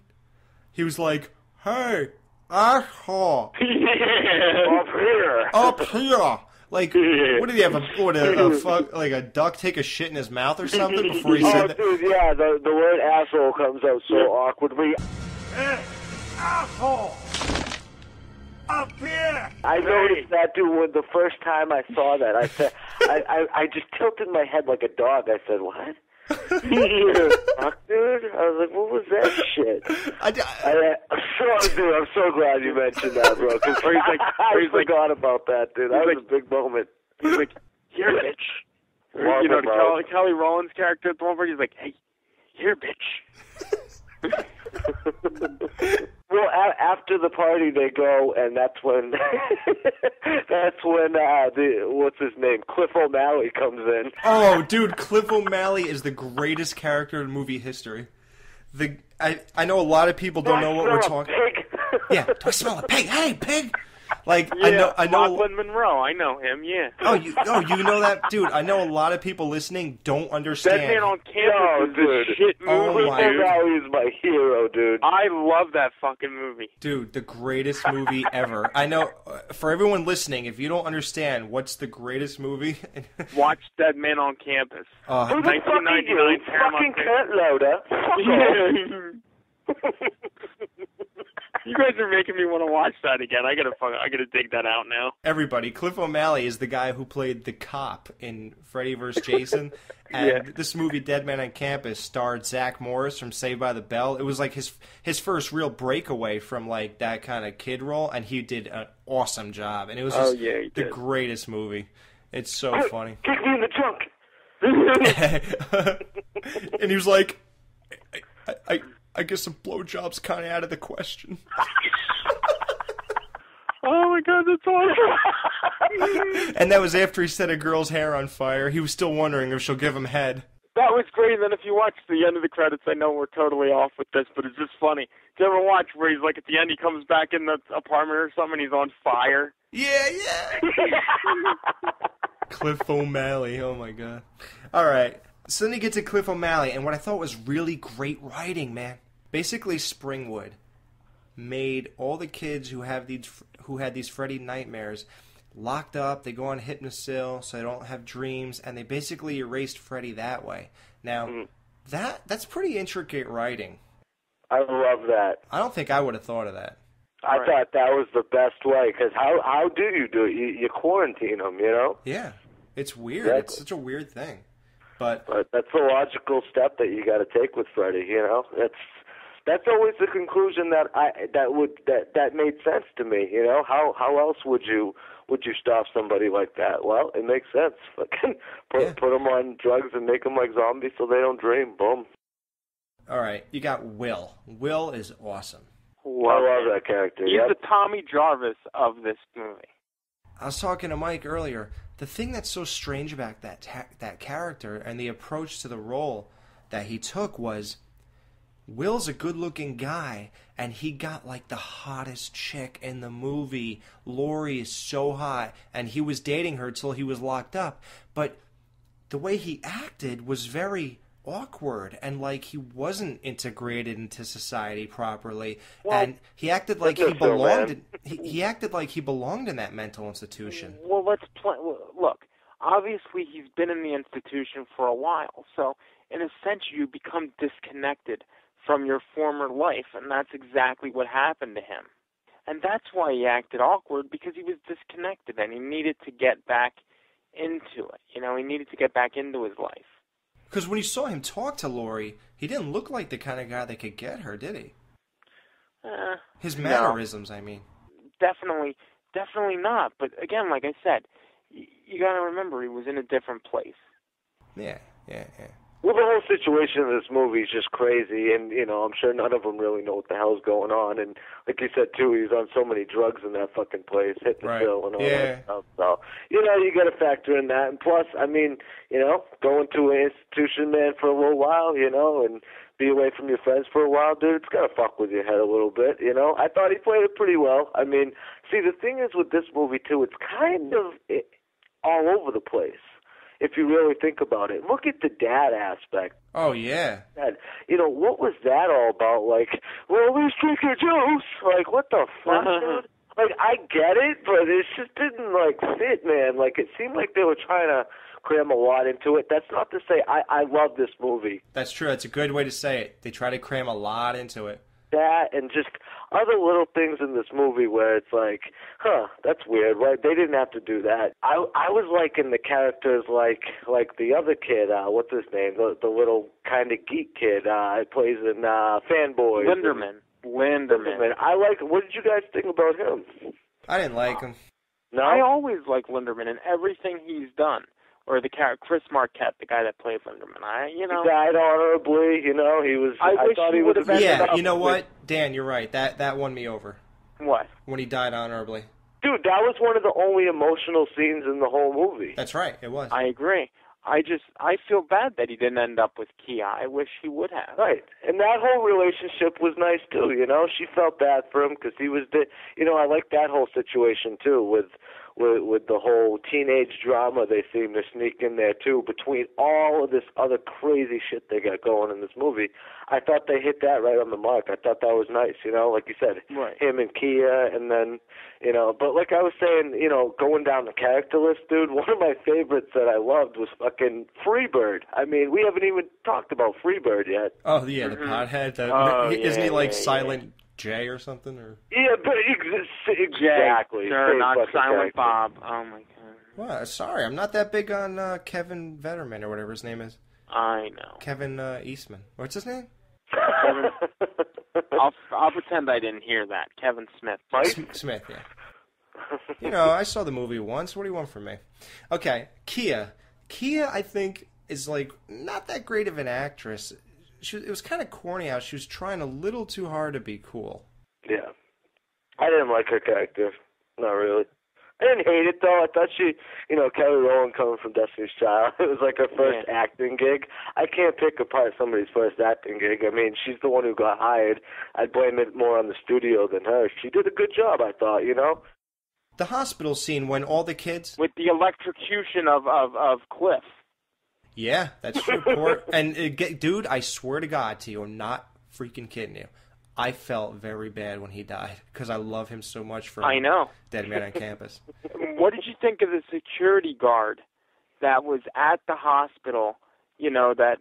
S3: he was like, hey, asshole.
S5: Up here.
S3: Up here. Like, what did he have? Like a duck take a shit in his mouth or something before he said that?
S5: Dude, yeah, the word asshole comes out so awkwardly.
S1: Hey, asshole! Up here!
S5: I noticed that, dude, when the first time I saw that. I said, I just tilted my head like a dog. I said, what? Fuck, dude. I was like, what was that shit? Dude, I'm so glad you mentioned that, bro. Because I forgot about that, dude. That was a big moment.
S4: He's like, here, bitch. You know, Kelly Rowland's character at the one point, he's like, hey, here, bitch.
S5: Well, after the party they go, and that's when what's his name, Cliff O'Malley comes in.
S3: Oh, dude, Cliff O'Malley is the greatest character in movie history. I know a lot of people don't know what we're talking.
S5: Pig.
S3: Yeah, do I smell a pig? Hey, pig! Like
S4: yeah,
S3: I know.
S4: Lachlan Monroe, I know him. Yeah.
S3: You know that, dude. I know a lot of people listening don't understand.
S4: That Man on Campus is a shit movie.
S3: Oh my
S5: Cliff O'Malley is my hero, dude.
S4: I love that fucking movie.
S3: Dude, the greatest movie ever. I know, for everyone listening, if you don't understand what's the greatest movie...
S4: Watch Dead Man on Campus.
S5: Who the fuck are you? Fucking cunt loader.
S4: You guys are making me want to watch that again. I gotta dig that out now.
S3: Everybody, Cliff O'Malley is the guy who played the cop in Freddy vs. Jason. And this movie, Dead Man on Campus, starred Zach Morris from Saved by the Bell. It was like his first real breakaway from like that kind of kid role, and he did an awesome job. And it was just the greatest movie. It's so funny.
S5: Kick me in the trunk.
S3: And he was like, I guess a blowjob's kind of out of the question.
S4: Oh my god, that's awesome.
S3: And that was after he set a girl's hair on fire. He was still wondering if she'll give him head.
S4: That was great. And then if you watch the end of the credits, I know we're totally off with this, but it's just funny. Did you ever watch where he's like at the end, he comes back in the apartment or something, and he's on fire?
S3: Yeah. Cliff O'Malley. Oh my god. All right. So then you get to Cliff O'Malley, and what I thought was really great writing, man. Basically, Springwood made all the kids who had these Freddy nightmares locked up. They go on Hypnosil, so they don't have dreams, and they basically erased Freddy that way. Now, that's pretty intricate writing.
S5: I love that.
S3: I don't think I would have thought of that.
S5: I thought that was the best way, because how do you do it? You quarantine them, you know?
S3: Yeah. It's weird.
S5: Exactly.
S3: It's such a weird thing. But
S5: that's the logical step that you got to take with Freddy. You know, that's always the conclusion that made sense to me. You know, how else would you stop somebody like that? Well, it makes sense. Fucking put them on drugs and make them like zombies so they don't dream. Boom.
S3: All right, you got Will. Will is awesome.
S5: I love that character.
S4: He's the Tommy Jarvis of this movie.
S3: I was talking to Mike earlier. The thing that's so strange about that character and the approach to the role that he took was Will's a good-looking guy, and he got like the hottest chick in the movie. Laurie is so hot, and he was dating her till he was locked up. But the way he acted was very awkward, and like he wasn't integrated into society properly. Well, and he acted like he belonged. He acted like he belonged in that mental institution.
S4: Well, look. Obviously, he's been in the institution for a while, so in a sense, you become disconnected from your former life, and that's exactly what happened to him. And that's why he acted awkward, because he was disconnected, and he needed to get back into it. You know, he needed to get back into his life.
S3: Because when you saw him talk to Laurie, he didn't look like the kind of guy that could get her, did he? His mannerisms,
S4: no.
S3: I mean.
S4: Definitely not. But again, like I said, you got to remember he was in a different place.
S3: Yeah.
S5: Well, the whole situation in this movie is just crazy, and, you know, I'm sure none of them really know what the hell's going on. And like you said, too, he's on so many drugs in that fucking place, hitting the pill and all that stuff. So, you know, you got to factor in that. And plus, I mean, you know, going to an institution, man, for a little while, you know, and be away from your friends for a while, dude, it's got to fuck with your head a little bit, you know. I thought he played it pretty well. I mean, see, the thing is with this movie, too, it's kind of all over the place. If you really think about it, look at the dad aspect.
S3: Oh, yeah.
S5: You know, what was that all about? Like, well, let's drink your juice. Like, what the fuck, dude? Like, I get it, but it just didn't, like, fit, man. Like, it seemed like they were trying to cram a lot into it. That's not to say I love this movie.
S3: That's true. That's a good way to say it. They try to cram a lot into it.
S5: That and just other little things in this movie where it's like, that's weird. Right? They didn't have to do that. I was liking the characters like the other kid. What's his name? The little kind of geek kid. Plays in Fanboys. Linderman. I like. What did you guys think about him?
S3: I didn't like him.
S5: No,
S4: I always like Linderman in everything he's done. Or the character Chris Marquette, the guy that played Linderman. He
S5: died honorably. You know, he was. I thought he would have.
S3: Yeah, you know what, Dan, you're right. That won me over.
S4: What?
S3: When he died honorably.
S5: Dude, that was one of the only emotional scenes in the whole movie.
S3: That's right. It was.
S4: I agree. I feel bad that he didn't end up with Kia. I wish he would have.
S5: Right, and that whole relationship was nice too. You know, she felt bad for him because he was I like that whole situation too with the whole teenage drama they seem to sneak in there too between all of this other crazy shit they got going in this movie. I thought they hit that right on the mark. I thought that was nice, you know, like you said,
S4: right.
S5: Him and Kia, and then, you know, but like I was saying, you know, going down the character list, dude, one of my favorites that I loved was fucking Freebird. I mean, we haven't even talked about Freebird yet.
S3: Oh, yeah, the pothead. Isn't he like Silent J or something? Or
S5: yeah, but exactly.
S4: Sure, not Silent Bob. Oh my god.
S3: Well, sorry, I'm not that big on Kevin Vetterman or whatever his name is.
S4: I know.
S3: Kevin Eastman. What's his name?
S4: I'll pretend I didn't hear that. Kevin Smith.
S3: Smith, yeah. You know, I saw the movie once. What do you want from me? Okay, Kia. Kia, I think, is like not that great of an actress. It was kind of corny how she was trying a little too hard to be cool.
S5: Yeah. I didn't like her character. Not really. I didn't hate it, though. I thought she, you know, Kelly Rowland coming from Destiny's Child, it was like her first acting gig. I can't pick apart somebody's first acting gig. I mean, she's the one who got hired. I'd blame it more on the studio than her. She did a good job, I thought, you know?
S3: The hospital scene when all the kids...
S4: With the electrocution of Cliff.
S3: Yeah, that's true. Dude, I swear to God to you, I'm not freaking kidding you. I felt very bad when he died because I love him so much for Dead Man on Campus.
S4: What did you think of the security guard that was at the hospital? You know, that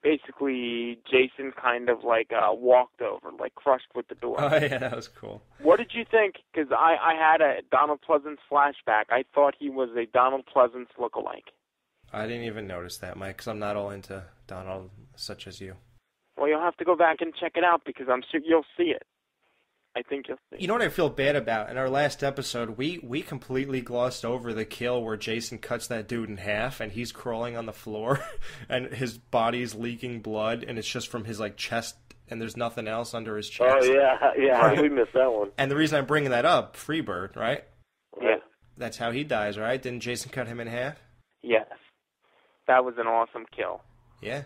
S4: basically Jason kind of like walked over, like crushed with the door.
S3: Oh yeah, that was cool.
S4: What did you think? Because I had a Donald Pleasance flashback. I thought he was a Donald Pleasance lookalike.
S3: I didn't even notice that, Mike, because I'm not all into Donald such as you.
S4: Well, you'll have to go back and check it out because I'm sure you'll see it. I think you'll see.
S3: You know what I feel bad about? In our last episode, we completely glossed over the kill where Jason cuts that dude in half, and he's crawling on the floor, and his body's leaking blood, and it's just from his like chest, and there's nothing else under his chest.
S5: Oh yeah,
S3: Right.
S5: we missed that one.
S3: And the reason I'm bringing that up, Freebird, right?
S5: Yeah.
S3: That's how he dies, right? Didn't Jason cut him in half?
S4: Yes. That was an awesome kill.
S3: Yeah.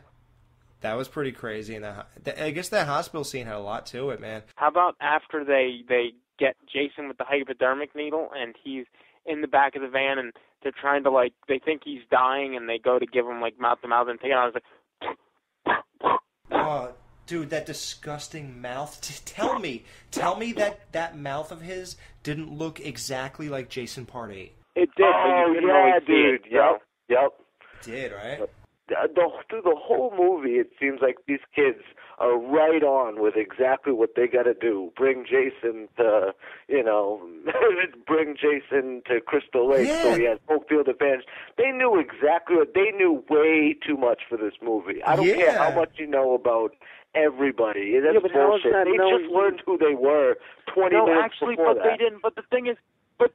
S3: That was pretty crazy. And I guess that hospital scene had a lot to it, man.
S4: How about after they get Jason with the hypodermic needle and he's in the back of the van and they're trying to, like, they think he's dying and they go to give him, like, mouth-to-mouth and take it out. I was like...
S3: Oh, dude, that disgusting mouth. Tell me that mouth of his didn't look exactly like Jason Part 8.
S4: It did,
S5: Oh,
S4: but you couldn't
S5: yeah,
S4: really see
S5: dude.
S4: it.
S5: Yep.
S3: It did, right?
S5: Through the whole movie, it seems like these kids are right on with exactly what they got to do. Bring Jason to, bring Jason to Crystal Lake so he has home field advantage. They knew exactly what they knew. Way too much for this movie. I don't care how much you know about everybody. That's
S4: but how is
S5: bullshit.
S4: that
S5: They just learned who they were 20 minutes before that.
S4: They didn't. But the thing is,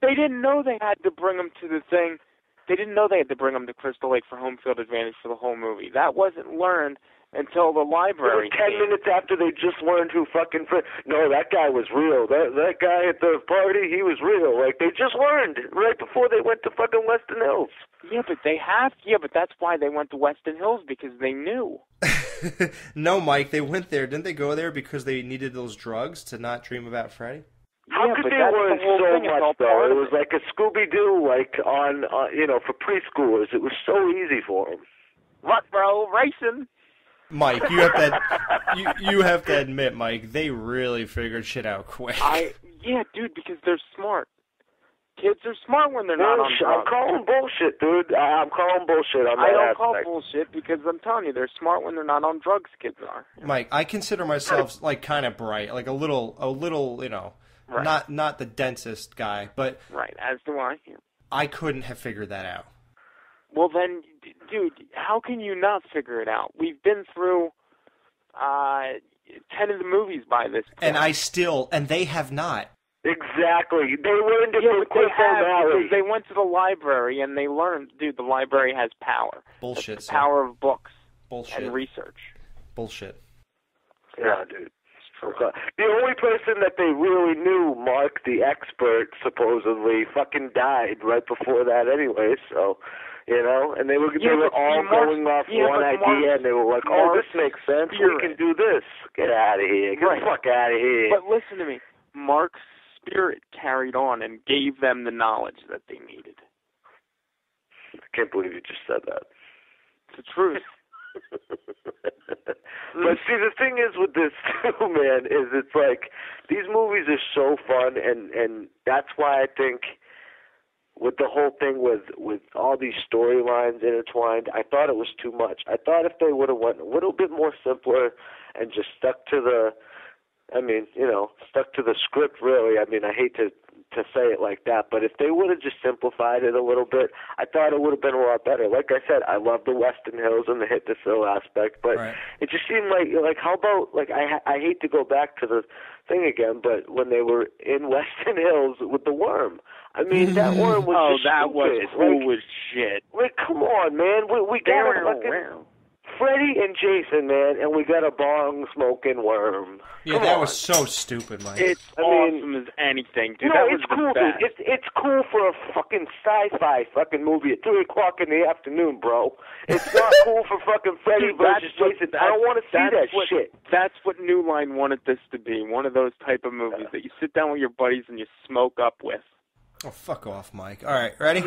S4: they didn't know they had to bring him to the thing. They didn't know they had to bring him to Crystal Lake for home field advantage for the whole movie. That wasn't learned until the library.
S5: It was 10 minutes after they just learned who fucking... No, that guy was real. That guy at the party, he was real. Like, they just learned right before they went to fucking Weston Hills.
S4: Yeah, but that's why they went to Weston Hills, because they knew.
S3: No, Mike, they went there. Didn't they go there because they needed those drugs to not dream about Freddy?
S5: How could they learn so much, though? It was like a Scooby-Doo, like, for preschoolers. It was so easy for them.
S4: What, bro? Racing?
S3: Mike, you have to you have to admit, Mike, they really figured shit out quick.
S4: Yeah, dude, because they're smart. Kids are smart when they're not on drugs.
S5: I'm calling bullshit, dude. I'm calling bullshit on that
S4: I don't
S5: aspect.
S4: call bullshit because I'm telling you, they're smart when they're not on drugs. Kids are.
S3: Mike, I consider myself like kind of bright, like a little,
S4: Right.
S3: not the densest guy, but
S4: right, as do I.
S3: I couldn't have figured that out.
S4: Well, then, dude, how can you not figure it out? We've been through 10 of the movies by this point.
S3: And they have not.
S5: Exactly. They learned it from
S4: they have,
S5: Valley.
S4: because they went to the library and they learned, dude, the library has power.
S3: Bullshit.
S4: That's the power of books.
S3: Bullshit.
S4: And research.
S3: Bullshit.
S5: Yeah, dude. The only person that they really knew, Mark, the expert, supposedly, fucking died right before that anyway, so, and they were all going off one idea, and they were like, oh, this makes sense, we can do this. Get out of here. Get the fuck out of here.
S4: But listen to me. Mark's spirit carried on and gave them the knowledge that they needed.
S5: I can't believe you just said that.
S4: It's the truth.
S5: But see, the thing is with this too, man, is it's like these movies are so fun, and that's why I think with the whole thing with all these storylines intertwined, I thought it was too much. I thought if they would have went a little bit more simpler and just stuck to the script, really. I mean, I hate to say it like that, but if they would have just simplified it a little bit, I thought it would have been a lot better. Like I said, I love the Weston Hills and the hit to fill aspect, but it just seemed like how about, like, I hate to go back to the thing again, but when they were in Weston Hills with the worm, I mean, that worm was
S4: was cool as shit.
S5: Like, come on, man, we got a fucking Freddy and Jason, man, and we got a bong-smoking worm.
S3: Yeah, that was so stupid, Mike.
S4: It's awesome as anything, dude.
S5: No, it's cool, dude. It's cool for a fucking sci-fi fucking movie at 3 o'clock in the afternoon, bro. It's not cool for fucking Freddy versus Jason. I don't want to see that shit.
S4: That's what New Line wanted this to be, one of those type of movies that you sit down with your buddies and you smoke up with.
S3: Oh, fuck off, Mike. All right, ready?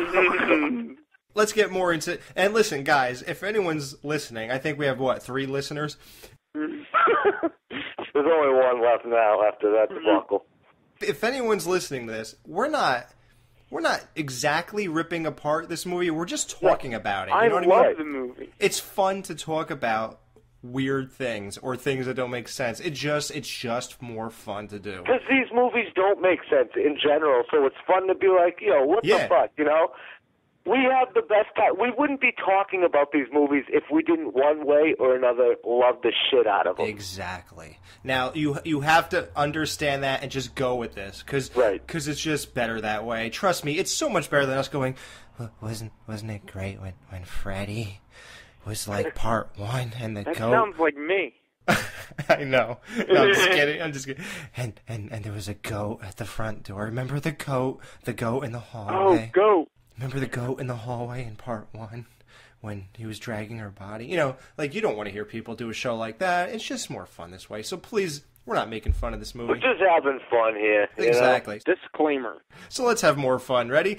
S3: Let's get more into... And listen, guys, if anyone's listening, I think we have, 3 listeners?
S5: There's only one left now after that debacle.
S3: If anyone's listening to this, we're not exactly ripping apart this movie. We're just talking about it. You know what I mean?
S4: The movie.
S3: It's fun to talk about weird things or things that don't make sense. It's just more fun to do.
S5: Because these movies don't make sense in general, so it's fun to be like, what the fuck, We have the best time. We wouldn't be talking about these movies if we didn't one way or another love the shit out of them.
S3: Exactly. Now, you have to understand that and just go with this, because it's just better that way. Trust me, it's so much better than us going, wasn't it great when Freddy was like part 1 and the
S4: that
S3: goat...
S4: sounds like me.
S3: I know. No, I'm just kidding. And there was a goat at the front door. Remember the goat? The goat in the hallway.
S4: Oh, goat.
S3: Remember the goat in the hallway in part 1 when he was dragging her body? You know, like, you don't want to hear people do a show like that. It's just more fun this way. So please, we're not making fun of this movie.
S5: We're just having fun here.
S3: Exactly.
S5: You know?
S4: Disclaimer.
S3: So let's have more fun. Ready?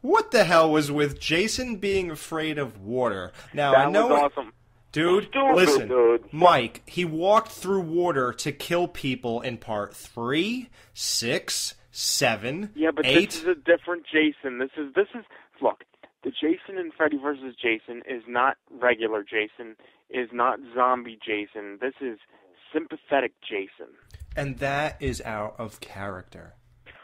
S3: What the hell was with Jason being afraid of water? Now,
S4: That
S3: I know
S4: was awesome.
S3: Dude,
S5: Stupid,
S3: listen,
S5: dude.
S3: Mike, he walked through water to kill people in part 3, 6, 7,
S4: Yeah, but
S3: 8.
S4: this is a different Jason. This is look, the Jason in Freddy vs. Jason is not regular Jason, is not zombie Jason. This is sympathetic Jason.
S3: And that is out of character.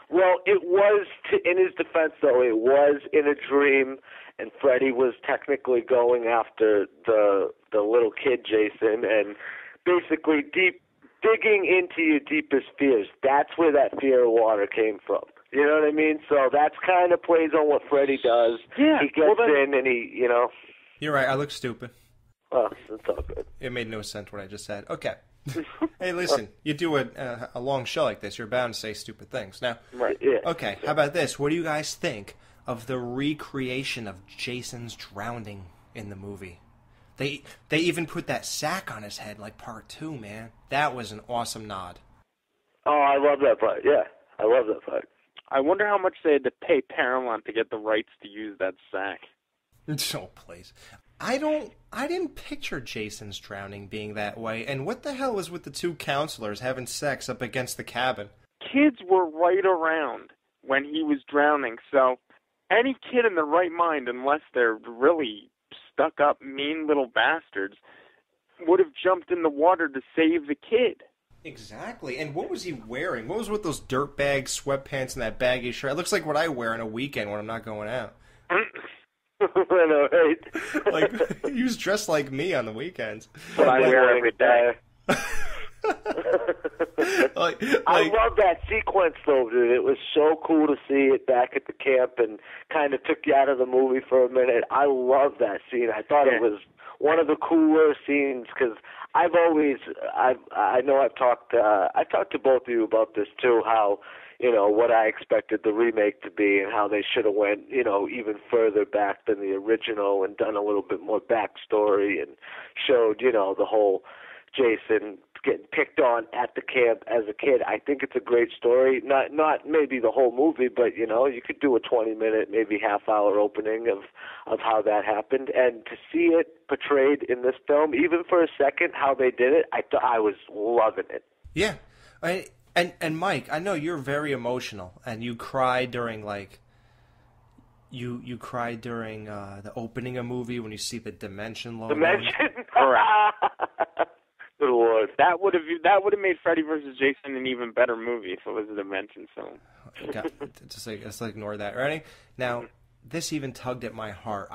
S5: Well, it was, in his defense, though, it was in a dream, and Freddy was technically going after the little kid, Jason, and basically digging into your deepest fears. That's where that fear of water came from. You know what I mean? So that's kind of plays on what Freddy does.
S4: Yeah.
S5: He gets in and he, you know.
S3: You're right, I look stupid.
S5: Oh, that's all good.
S3: It made no sense what I just said. Okay. Hey, listen, you do a long show like this, you're bound to say stupid things. Now,
S5: Right, yeah.
S3: okay, how about this? What do you guys think of the recreation of Jason's drowning in the movie? They even put that sack on his head like part 2, man. That was an awesome nod.
S5: Oh, I love that part, yeah. I love that part.
S4: I wonder how much they had to pay Paramount to get the rights to use that sack.
S3: Oh, please. I didn't picture Jason's drowning being that way. And what the hell was with the 2 counselors having sex up against the cabin?
S4: Kids were right around when he was drowning, so any kid in their right mind, unless they're really stuck-up, mean little bastards, would have jumped in the water to save the kid.
S3: Exactly. And what was he wearing? What was with those dirtbag sweatpants and that baggy shirt? It looks like what I wear on a weekend when I'm not going out.
S5: I know, right?
S3: Like, he was dressed like me on the weekends.
S4: What I wear every day.
S5: I love that sequence, though, dude. It was so cool to see it back at the camp and kind of took you out of the movie for a minute. I love that scene. I thought it was one of the cooler scenes because I know I've talked to both of you about this too, how, you know, what I expected the remake to be and how they should have went, you know, even further back than the original and done a little bit more backstory and showed, you know, the whole Jason getting picked on at the camp as a kid. I think it's a great story. Not maybe the whole movie, but, you know, you could do a 20-minute, maybe half-hour opening of how that happened. And to see it portrayed in this film, even for a second, how they did it, I was loving it.
S3: Yeah. And Mike, I know you're very emotional, and you cry during, like, you cried during the opening of a movie when you see the Dimension logo.
S5: Dimension?
S4: Correct.
S5: Good Lord.
S4: That would have made Freddy vs. Jason an even better movie if it was a Dimension film.
S3: Just ignore that. Ready? Now, this even tugged at my heart.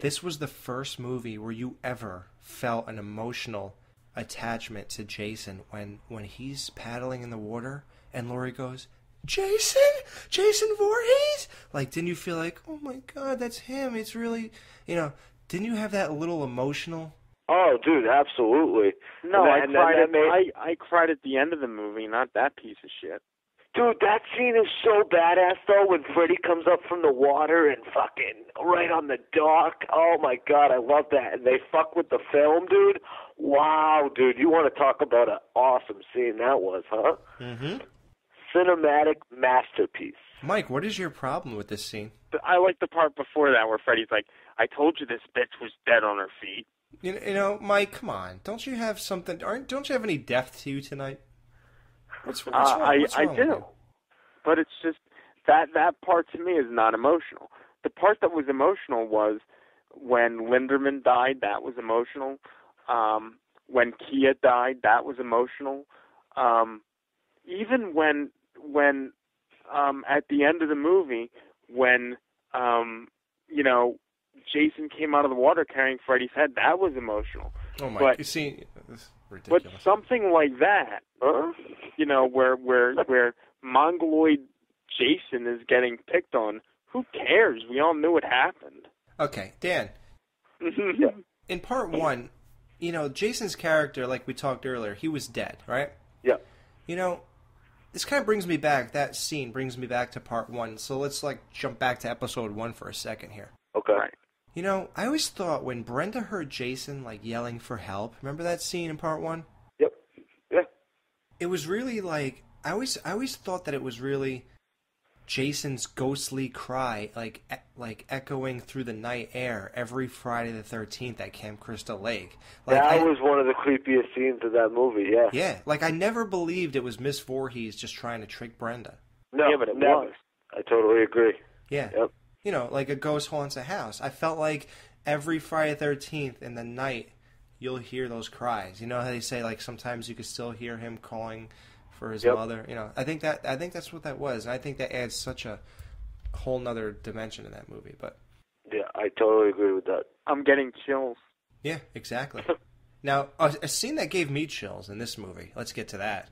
S3: This was the first movie where you ever felt an emotional attachment to Jason when he's paddling in the water and Laurie goes, Jason Voorhees? Like, didn't you feel like, oh my God, that's him? It's really, you know, didn't you have that little emotional?
S5: Oh, dude, absolutely.
S4: No, I cried at the end of the movie, not that piece of shit.
S5: Dude, that scene is so badass, though, when Freddy comes up from the water and fucking right on the dock. Oh, my God, I love that. And they fuck with the film, dude. Wow, dude, you want to talk about an awesome scene that was, huh?
S3: Mm-hmm.
S5: Cinematic masterpiece.
S3: Mike, what is your problem with this scene?
S4: I like the part before that where Freddy's like, I told you this bitch was dead on her feet.
S3: You know, Mike, come on. Don't you have something? Don't you have any depth to you tonight? What's wrong?
S4: I do, but it's just that part to me is not emotional. The part that was emotional was when Linderman died. That was emotional. When Kia died, that was emotional. Even when at the end of the movie, when Jason came out of the water carrying Freddy's head. That was emotional.
S3: Oh my!
S4: But,
S3: you see, this is ridiculous.
S4: But something like that, where Mongoloid Jason is getting picked on, who cares? We all knew it happened.
S3: Okay, Dan. In part 1, Jason's character, like we talked earlier, he was dead, right?
S5: Yeah.
S3: This kind of brings me back. That scene brings me back to part 1. So let's jump back to episode 1 for a second here.
S5: Okay.
S4: Right.
S3: I always thought when Brenda heard Jason yelling for help, remember that scene in part 1?
S5: Yep. Yeah.
S3: It was really I always thought that it was really Jason's ghostly cry, like echoing through the night air every Friday the 13th at Camp Crystal Lake.
S5: That was one of the creepiest scenes of that movie. Yeah.
S3: Yeah. I never believed it was Miss Voorhees just trying to trick Brenda.
S5: No,
S4: yeah, but it
S5: never.
S4: was.
S5: I totally agree.
S3: Yeah.
S5: Yep.
S3: Like a ghost haunts a house. I felt like every Friday the 13th in the night, you'll hear those cries. You know how they say sometimes you could still hear him calling for his mother. I think that's what that was, and I think that adds such a whole nother dimension to that movie. But
S5: yeah, I totally agree with that.
S4: I'm getting chills.
S3: Yeah, exactly. Now, a scene that gave me chills in this movie. Let's get to that.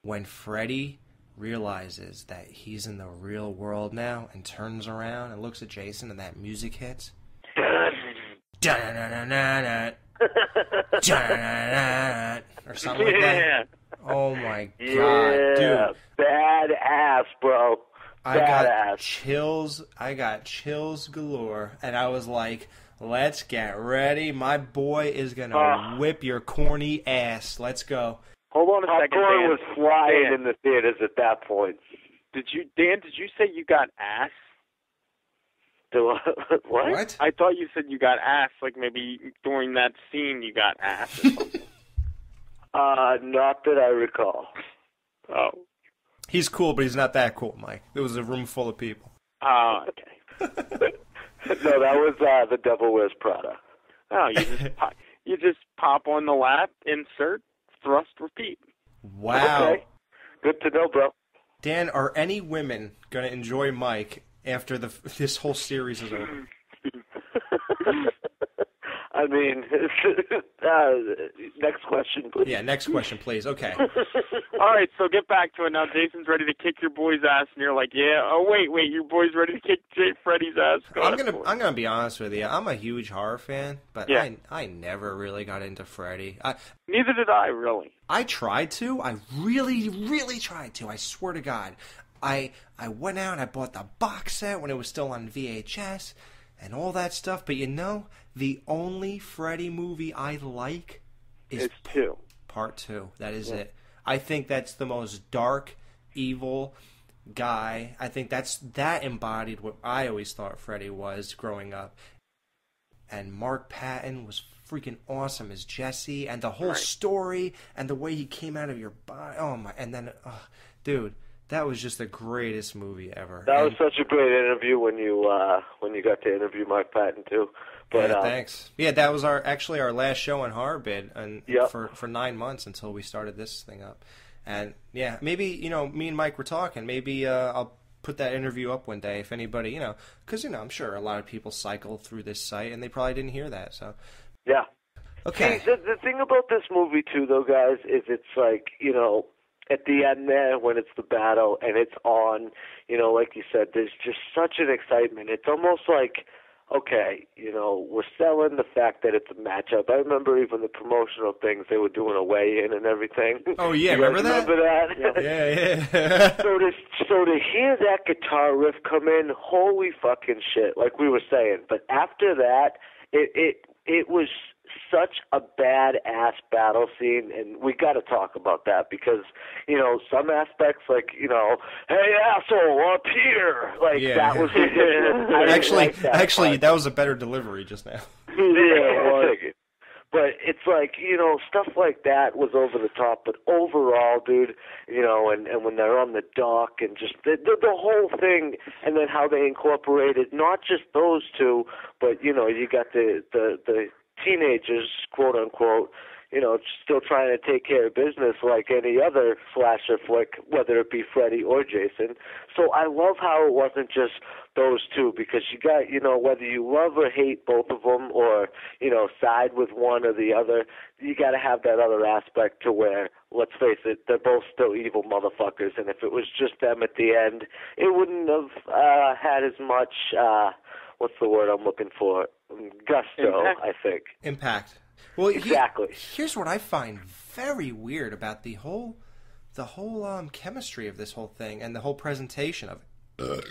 S3: When Freddy realizes that he's in the real world now and turns around and looks at Jason and that music hits. Or something like that. Oh my god, dude.
S5: Badass, bro.
S3: I got chills galore, and I was like, let's get ready. My boy is gonna whip your corny ass. Let's go.
S4: Hold on a second, Dan.
S5: Popcorn was flying in the theaters at that point.
S4: Did you say you got ass?
S5: What?
S4: I thought you said you got ass, maybe during that scene you got ass or something.
S5: Not that I recall.
S4: Oh.
S3: He's cool, but he's not that cool, Mike. There was a room full of people.
S4: Oh, okay.
S5: No, that was The Devil Wears Prada.
S4: Oh, you just pop on the lap, insert, thrust, repeat.
S3: Wow.
S5: Okay. Good to know, bro.
S3: Dan, are any women going to enjoy Mike after this whole series is over?
S5: I mean, next question, please.
S3: Yeah, next question, please. Okay.
S4: All right, so get back to it now. Jason's ready to kick your boy's ass, and you're like, yeah. Oh wait, your boy's ready to kick Freddy's ass.
S3: I'm gonna be honest with you. I'm a huge horror fan, but
S4: yeah.
S3: I never really got into Freddy.
S4: Neither did I, really.
S3: I tried to. I really, really tried to. I swear to God. I went out and I bought the box set when it was still on VHS and all that stuff. But the only Freddy movie I like is Part 2. That is it. I think that's the most dark, evil guy. I think that embodied what I always thought Freddy was growing up. And Mark Patton was freaking awesome as Jesse, and the whole story and the way he came out of your body. Oh my! And then, dude. That was just the greatest movie ever.
S5: That was such a great interview when you got to interview Mark Patton too. But
S3: yeah, thanks. Yeah, that was our last show on Horror Bid, and for 9 months until we started this thing up. And yeah, maybe me and Mike were talking. Maybe I'll put that interview up one day if anybody because I'm sure a lot of people cycle through this site and they probably didn't hear that. So
S5: yeah.
S3: Okay.
S5: See, the thing about this movie too, though, guys, is it's at the end there when it's the battle and it's on, like you said, there's just such an excitement. It's almost like, okay, we're selling the fact that it's a matchup. I remember even the promotional things they were doing a weigh-in and everything.
S3: Oh, yeah, remember that? Yeah.
S5: So to hear that guitar riff come in, holy fucking shit, like we were saying. But after that, it was such a badass battle scene, and we got to talk about that because some aspects hey asshole up here, that was
S3: actually that was a better delivery just now.
S5: Yeah, but it's stuff like that was over the top. But overall, dude, and when they're on the dock and just the whole thing, and then how they incorporated not just those two, but you got the teenagers, quote unquote, still trying to take care of business like any other slasher flick, whether it be Freddy or Jason. So I love how it wasn't just those two, because you got, whether you love or hate both of them or, side with one or the other, you got to have that other aspect to where, let's face it, they're both still evil motherfuckers. And if it was just them at the end, it wouldn't have had as much, what's the word I'm looking for? Gusto,
S4: Impact.
S5: I think.
S3: Impact. Well,
S5: Exactly.
S3: Here's what I find very weird about the whole chemistry of this whole thing and the whole presentation of it.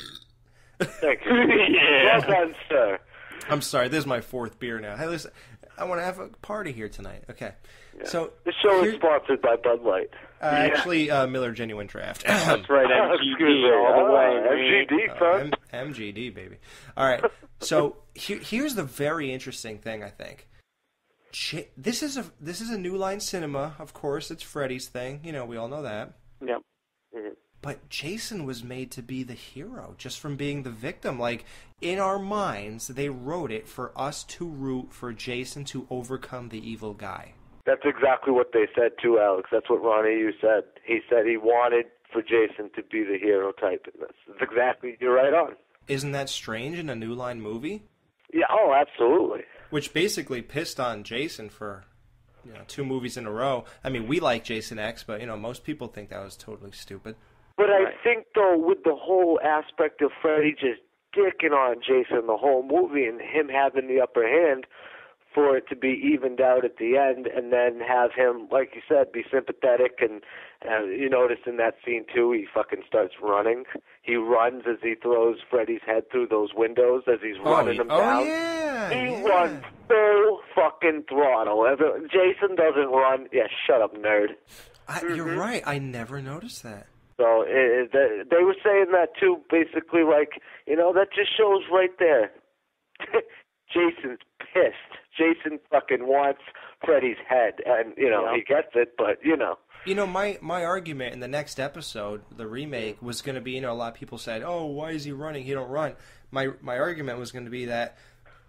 S5: Thank you. Well done, sir.
S3: I'm sorry, this is my fourth beer now. Hey, listen, I want to have a party here tonight. Okay.
S5: Yeah.
S3: So
S5: the show is sponsored by Bud Light.
S3: Actually, Miller Genuine Draft.
S4: That's right, MGD all the way.
S5: MGD, son.
S3: MGD, baby. All right. So here's the very interesting thing, I think. This is a New Line Cinema, of course. It's Freddy's thing. We all know that.
S4: Yep.
S5: Mm-hmm.
S3: But Jason was made to be the hero just from being the victim. Like, in our minds, they wrote it for us to root for Jason to overcome the evil guy.
S5: That's exactly what they said too, Alex. That's what Ronnie, you said. He said he wanted for Jason to be the hero type in this. That's exactly, you're right on.
S3: Isn't that strange in a New Line movie?
S5: Yeah, oh, absolutely.
S3: Which basically pissed on Jason for 2 movies in a row. I mean, we like Jason X, but most people think that was totally stupid.
S5: But I think, though, with the whole aspect of Freddy just dicking on Jason the whole movie and him having the upper hand, for it to be evened out at the end, and then have him, like you said, be sympathetic. And you notice in that scene, too, he fucking starts running. He runs as he throws Freddy's head through those windows as he's running him down. He runs full fucking throttle. Jason doesn't run. Yeah, shut up, nerd.
S3: You're right. I never noticed that.
S5: So they were saying that, too, basically, like, that just shows right there. Jason's pissed. Jason fucking wants Freddy's head, and, he gets it, but,
S3: my argument in the next episode, the remake, was going to be, a lot of people said, oh, why is he running? He don't run. My argument was going to be that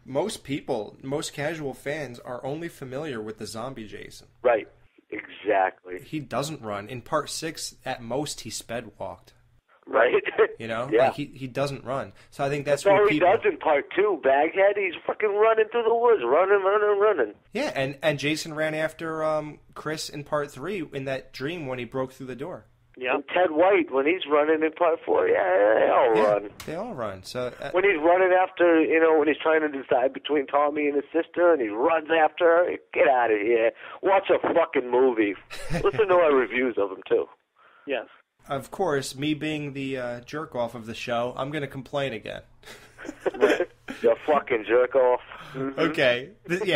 S3: most casual fans are only familiar with the zombie Jason.
S5: Right. Exactly.
S3: He doesn't run. In part 6, at most, he sped walked.
S5: Right.
S3: Yeah.
S5: Like
S3: he doesn't run. So I think that's
S5: all
S3: what
S5: he
S3: people...
S5: does in part 2, Baghead. He's fucking running through the woods, running.
S3: Yeah, and Jason ran after Chris in part 3 in that dream when he broke through the door.
S5: Yeah. And Ted White, when he's running in part 4, they all run.
S3: They all run. So
S5: when he's running after, when he's trying to decide between Tommy and his sister, and he runs after her, get out of here. Watch a fucking movie. Listen to our reviews of them, too.
S4: Yes.
S3: Of course, me being the jerk-off of the show, I'm going to complain again.
S5: You fucking jerk-off.
S3: Mm-hmm. Okay.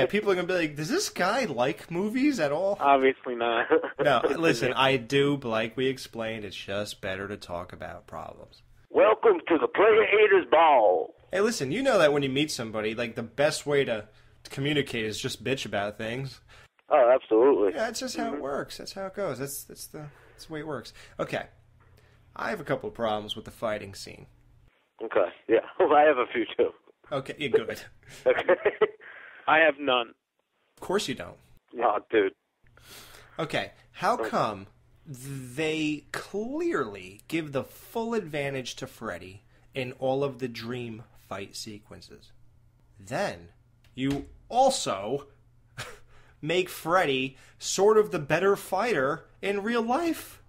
S3: People are going to be like, does this guy like movies at all?
S4: Obviously not.
S3: No, listen, I do, but like we explained, it's just better to talk about problems.
S5: Welcome to the Player Haters Ball.
S3: Hey, listen, you know that when you meet somebody, like the best way to communicate is just bitch about things.
S5: Oh, absolutely.
S3: Yeah, that's just how it works. That's how it goes. That's the way it works. Okay. I have a couple of problems with the fighting scene.
S5: Okay, yeah. Well, I have a few, too.
S3: Okay, yeah, good.
S5: Okay.
S4: I have none.
S3: Of course you don't.
S5: Oh, dude.
S3: Okay, how come they clearly give the full advantage to Freddy in all of the dream fight sequences? Then, you also make Freddy sort of the better fighter in real life.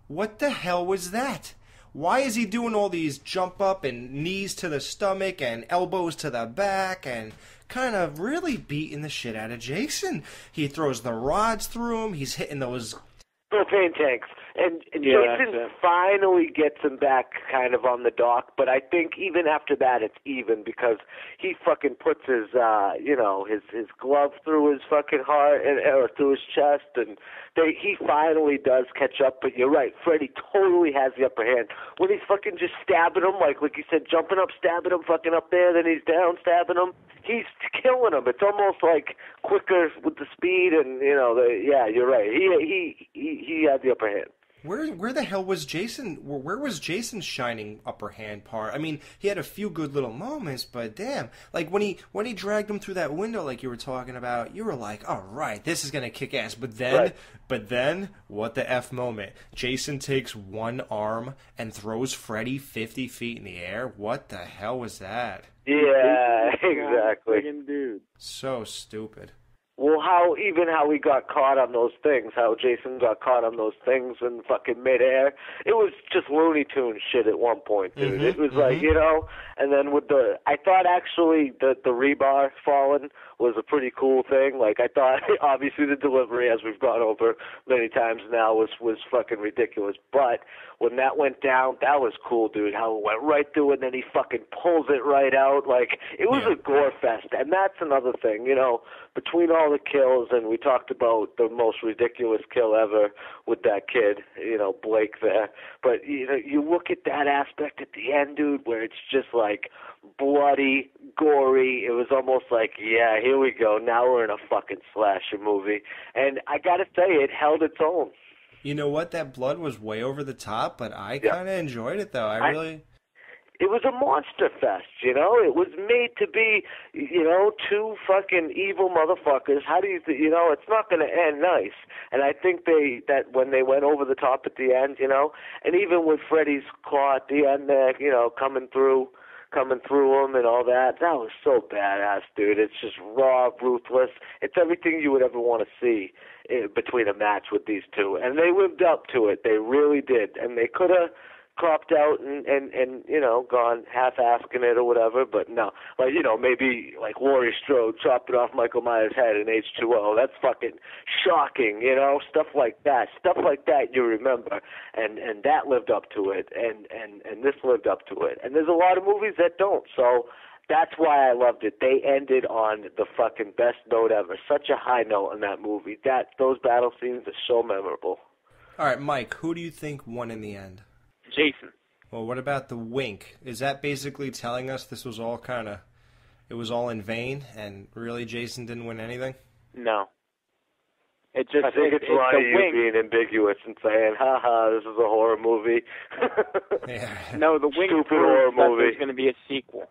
S3: What the hell was that? Why is he doing all these jump up and knees to the stomach and elbows to the back and kind of really beating the shit out of Jason? He throws the rods through him. He's hitting those
S5: propane tanks. And
S4: Yeah,
S5: Jason finally gets him back kind of on the dock, but I think even after that it's even because he fucking puts his his glove through his fucking heart or through his chest, and he finally does catch up. But you're right, Freddy totally has the upper hand when he's fucking just stabbing him, like you said, jumping up, stabbing him, fucking up there, then he's down, stabbing him. He's killing him. It's almost like quicker with the speed, and yeah, you're right. He had the upper hand.
S3: Where the hell was Jason? Where was Jason's shining upper hand part? I mean, he had a few good little moments, but damn, like when he dragged him through that window, like you were talking about, you were like, all right, this is gonna kick ass. But then, what the F moment? Jason takes one arm and throws Freddy 50 feet in the air. What the hell was that?
S5: Yeah, exactly.
S4: Dude.
S3: So stupid.
S5: Well, how he got caught on those things, how Jason got caught on those things in fucking midair. It was just Looney Tunes shit at one point, dude. It was like, you know, and then I thought actually the rebar falling was a pretty cool thing. Like, I thought, obviously the delivery, as we've gone over many times now, was fucking ridiculous. But when that went down, that was cool, dude. How it went right through and then he fucking pulls it right out. Like, it was a gore fest. And that's another thing, you know, between all the kills, and we talked about the most ridiculous kill ever with that kid, you know, Blake there. But, you know, you look at that aspect at the end, dude, where it's just like bloody, gory. It was almost like, yeah, here we go. Now we're in a fucking slasher movie. And I got to say, it held its own.
S3: You know what? That blood was way over the top, but I kind of enjoyed it, though.
S5: It was a monster fest, you know? It was made to be, you know, two fucking evil motherfuckers. How do you, you know, it's not going to end nice. And I think that when they went over the top at the end, you know, and even with Freddy's claw at the end there, you know, coming through him and all that, that was so badass, dude. It's just raw, ruthless. It's everything you would ever want to see between a match with these two. And they lived up to it. They really did. And they could have cropped out and you know, gone half-asking it or whatever, but no. Like, you know, maybe like Laurie Strode chopping off Michael Myers' head in H2O. That's fucking shocking, you know, stuff like that. Stuff like that you remember. And that lived up to it, and this lived up to it. And there's a lot of movies that don't, so that's why I loved it. They ended on the fucking best note ever. Such a high note in that movie. Those battle scenes are so memorable.
S3: All right, Mike, who do you think won in the end?
S4: Jason.
S3: Well, what about the wink? Is that basically telling us this was all it was all in vain, and really Jason didn't win anything?
S4: No. I think
S5: it's you being ambiguous and saying, haha, this is a horror movie.
S3: Yeah.
S4: No, the wink
S5: Stupid
S4: proves
S5: horror
S4: that
S5: movie.
S4: there's going to be a sequel.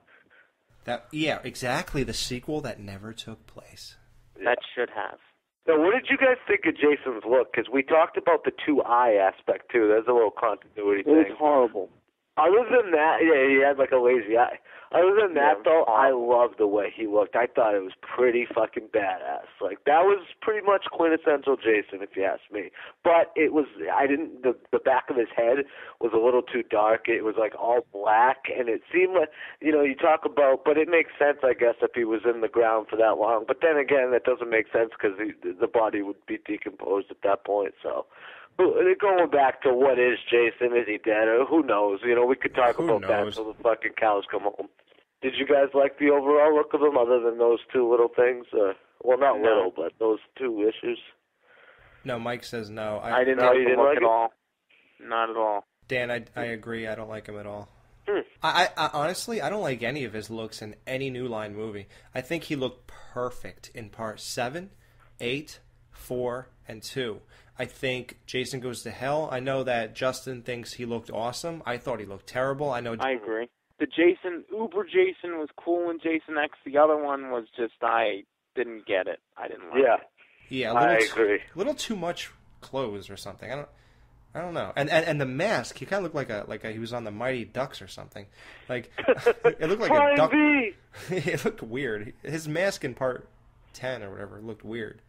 S3: Yeah, exactly, the sequel that never took place.
S4: That should have.
S5: So what did you guys think of Jason's look? Because we talked about the two-eye aspect, too. There's a little continuity thing.
S4: It was horrible.
S5: Other than that, yeah, he had like a lazy eye. Other than that, though, I loved the way he looked. I thought it was pretty fucking badass. Like, that was pretty much quintessential Jason, if you ask me. But it was, the back of his head was a little too dark. It was like all black, and it seemed like, you know, you talk about, but it makes sense, I guess, if he was in the ground for that long. But then again, that doesn't make sense because the body would be decomposed at that point, so. Going back to what is Jason, is he dead, or who knows? You know, we could talk about that until the fucking cows come home. Did you guys like the overall look of him, other than those two little things? Well, not little, but those two issues.
S3: No, Mike says no.
S4: I didn't like the look at all. Not at all.
S3: Dan, I agree. I don't like him at all. I honestly, I don't like any of his looks in any New Line movie. I think he looked perfect in part 7, 8, 4, and 2. I think Jason Goes to Hell. I know that Justin thinks he looked awesome. I thought he looked terrible. I
S4: agree. The Uber Jason was cool in Jason X. The other one was just, I didn't get it. I didn't like it.
S3: Yeah,
S5: I agree.
S3: A little too much clothes or something. I don't know. And the mask, he kind of looked like he was on the Mighty Ducks or something. Like it looked like a duck. It looked weird. His mask in part 10 or whatever looked weird.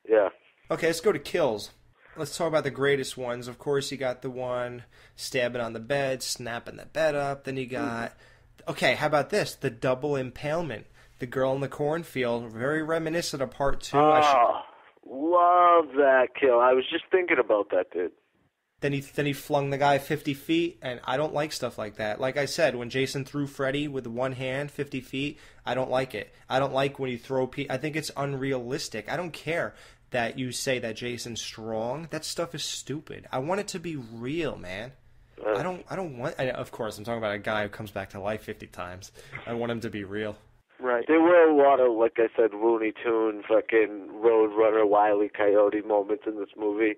S5: Yeah.
S3: Okay, let's go to kills. Let's talk about the greatest ones. Of course, you got the one stabbing on the bed, snapping the bed up. Then you got, okay, how about this? The double impalement. The girl in the cornfield, very reminiscent of part 2.
S5: Oh, love that kill. I was just thinking about that, dude.
S3: Then he flung the guy 50 feet, and I don't like stuff like that. Like I said, when Jason threw Freddy with one hand 50 feet, I don't like it. I don't like when you throw people. I think it's unrealistic. I don't care that you say that Jason's strong. That stuff is stupid. I want it to be real, man. I don't want. Of course, I'm talking about a guy who comes back to life 50 times. I want him to be real.
S5: Right. There were a lot of, like I said, Looney Tune, fucking Roadrunner, Wile E. Coyote moments in this movie.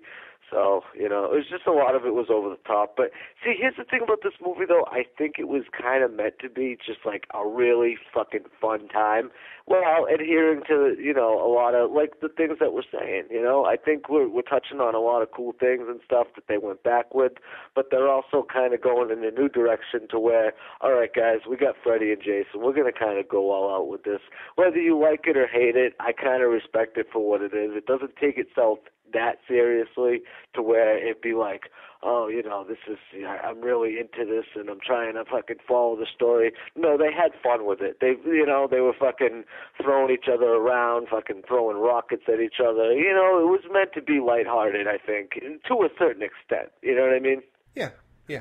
S5: So, it was just a lot of it was over the top. But, see, here's the thing about this movie, though. I think it was kind of meant to be just, like, a really fucking fun time while adhering to, a lot of, like, the things that we're saying, I think we're touching on a lot of cool things and stuff that they went back with, but they're also kind of going in a new direction to where, all right, guys, we got Freddy and Jason. We're going to kind of go all out with this. Whether you like it or hate it, I kind of respect it for what it is. It doesn't take itself that seriously to where it'd be like, oh, this is, I'm really into this and I'm trying to fucking follow the story. No, they had fun with it. They were fucking throwing each other around, fucking throwing rockets at each other. It was meant to be lighthearted, I think, to a certain extent. You know what I mean?
S3: Yeah.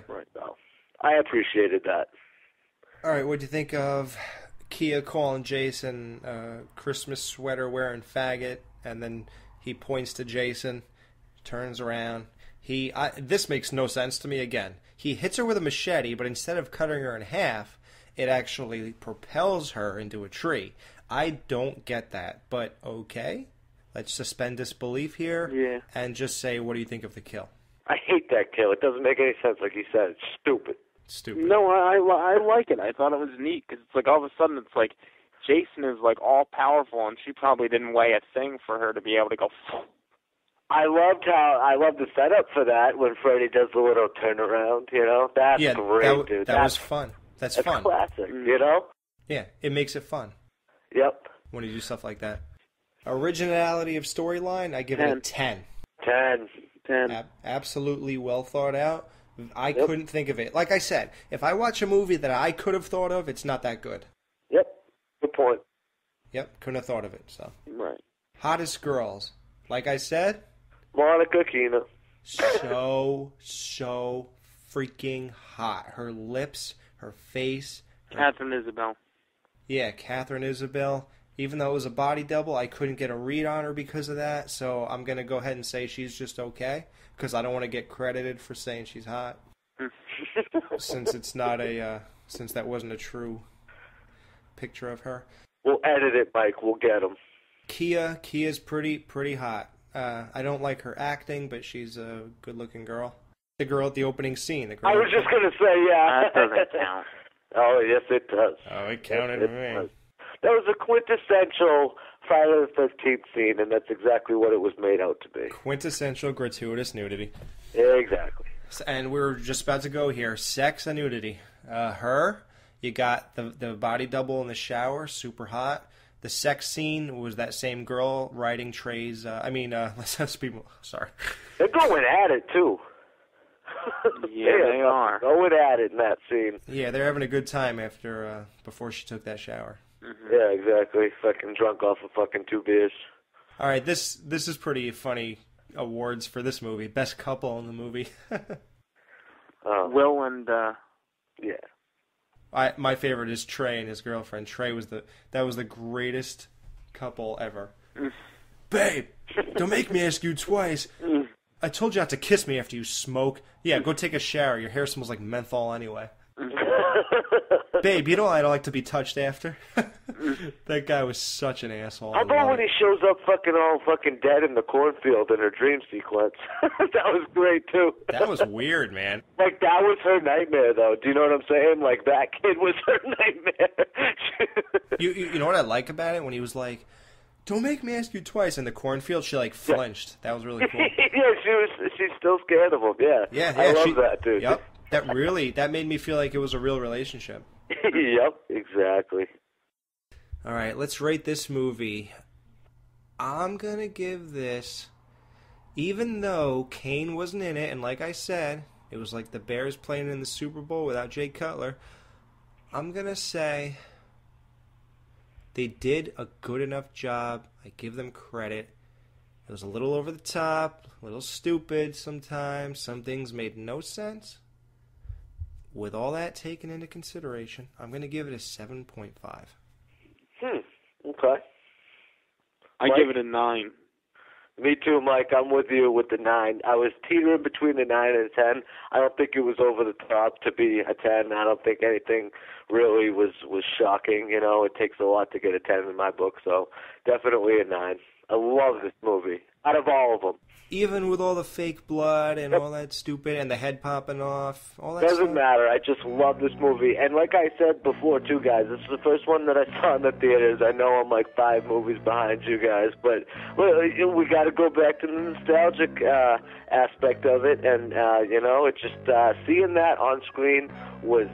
S5: Right now. I appreciated that.
S3: All right, what'd you think of Kia calling Jason Christmas sweater wearing faggot, and then he points to Jason, turns around. This makes no sense to me again. He hits her with a machete, but instead of cutting her in half, it actually propels her into a tree. I don't get that, but okay. Let's suspend disbelief here and just say, what do you think of the kill?
S5: I hate that kill. It doesn't make any sense, like you said. It's stupid.
S4: No, I like it. I thought it was neat because it's like all of a sudden it's like Jason is like all powerful, and she probably didn't weigh a thing for her to be able to go.
S5: I loved the setup for that when Freddy does the little turnaround. That's great, dude.
S3: That was fun. That's fun.
S5: Classic.
S3: Yeah, it makes it fun.
S5: Yep.
S3: When you do stuff like that. Originality of storyline, I give it a 10.
S5: 10.
S3: Absolutely well thought out. I couldn't think of it. Like I said, if I watch a movie that I could have thought of, it's not that good.
S5: Yep. Good point.
S3: Yep, couldn't have thought of it. So.
S5: Right.
S3: Hottest girls. Like I said,
S5: Monica Keena.
S3: So freaking hot. Her lips, her face.
S4: Catherine Isabel.
S3: Yeah, Catherine Isabel. Even though it was a body double, I couldn't get a read on her because of that. So I'm going to go ahead and say she's just okay. Because I don't want to get credited for saying she's hot. Since it's not since that wasn't a true picture of her.
S5: We'll edit it, Mike. We'll get them.
S3: Kia's pretty hot. I don't like her acting, but she's a good-looking girl. The girl at the opening scene.
S5: I was just going to say, yeah.
S4: That doesn't count.
S5: Oh, yes, it does.
S3: Oh, it counted to me.
S5: That was a quintessential Friday the 13th scene, and that's exactly what it was made out to be.
S3: Quintessential gratuitous nudity.
S5: Exactly.
S3: And we were just about to go here. Sex and nudity. Her, you got the body double in the shower, super hot. The sex scene was that same girl riding Trey's... let's be... Sorry.
S5: They're going at it, too.
S4: Yeah, they are.
S5: Going at it in that scene.
S3: Yeah, they're having a good time before she took that shower.
S5: Mm-hmm. Yeah, exactly. Fucking drunk off of fucking 2 beers.
S3: All right, this is pretty funny awards for this movie. Best couple in the movie.
S4: Will and...
S5: Yeah.
S3: My favorite is Trey and his girlfriend. Trey was the greatest couple ever. Babe, don't make me ask you twice. I told you not to kiss me after you smoke. Yeah, go take a shower. Your hair smells like menthol anyway. Babe, you know I don't like to be touched after. That guy was such an asshole.
S5: How about when he shows up all fucking dead in the cornfield in her dream sequence? That was great, too.
S3: That was weird, man.
S5: Like, that was her nightmare, though. Do you know what I'm saying? Like, that kid was her nightmare.
S3: You know what I like about it? When he was like, don't make me ask you twice in the cornfield, she, like, flinched. Yeah. That was really cool.
S5: Yeah, she's still scared of him, yeah. I love that, dude.
S3: Yep. That made me feel like it was a real relationship.
S5: Yep, exactly.
S3: All right, let's rate this movie. I'm going to give this, even though Kane wasn't in it, and like I said, it was like the Bears playing in the Super Bowl without Jay Cutler, I'm going to say they did a good enough job. I give them credit. It was a little over the top, a little stupid sometimes. Some things made no sense. With all that taken into consideration, I'm going to give it a 7.5.
S5: Okay.
S4: I give it a 9.
S5: Me too, Mike. I'm with you with the 9. I was teetering between the 9 and a 10. I don't think it was over the top to be a 10. I don't think anything really was shocking. You know, it takes a lot to get a 10 in my book, so definitely a 9. I love this movie. Out of all of them.
S3: Even with all the fake blood and all that stupid, and the head popping off, all that
S5: Doesn't
S3: stuff.
S5: matter. I just love this movie. And like I said before, too, guys, this is the first one that I saw in the theaters. I know I'm like 5 movies behind you guys, but we got to go back to the nostalgic aspect of it. And, it just seeing that on screen was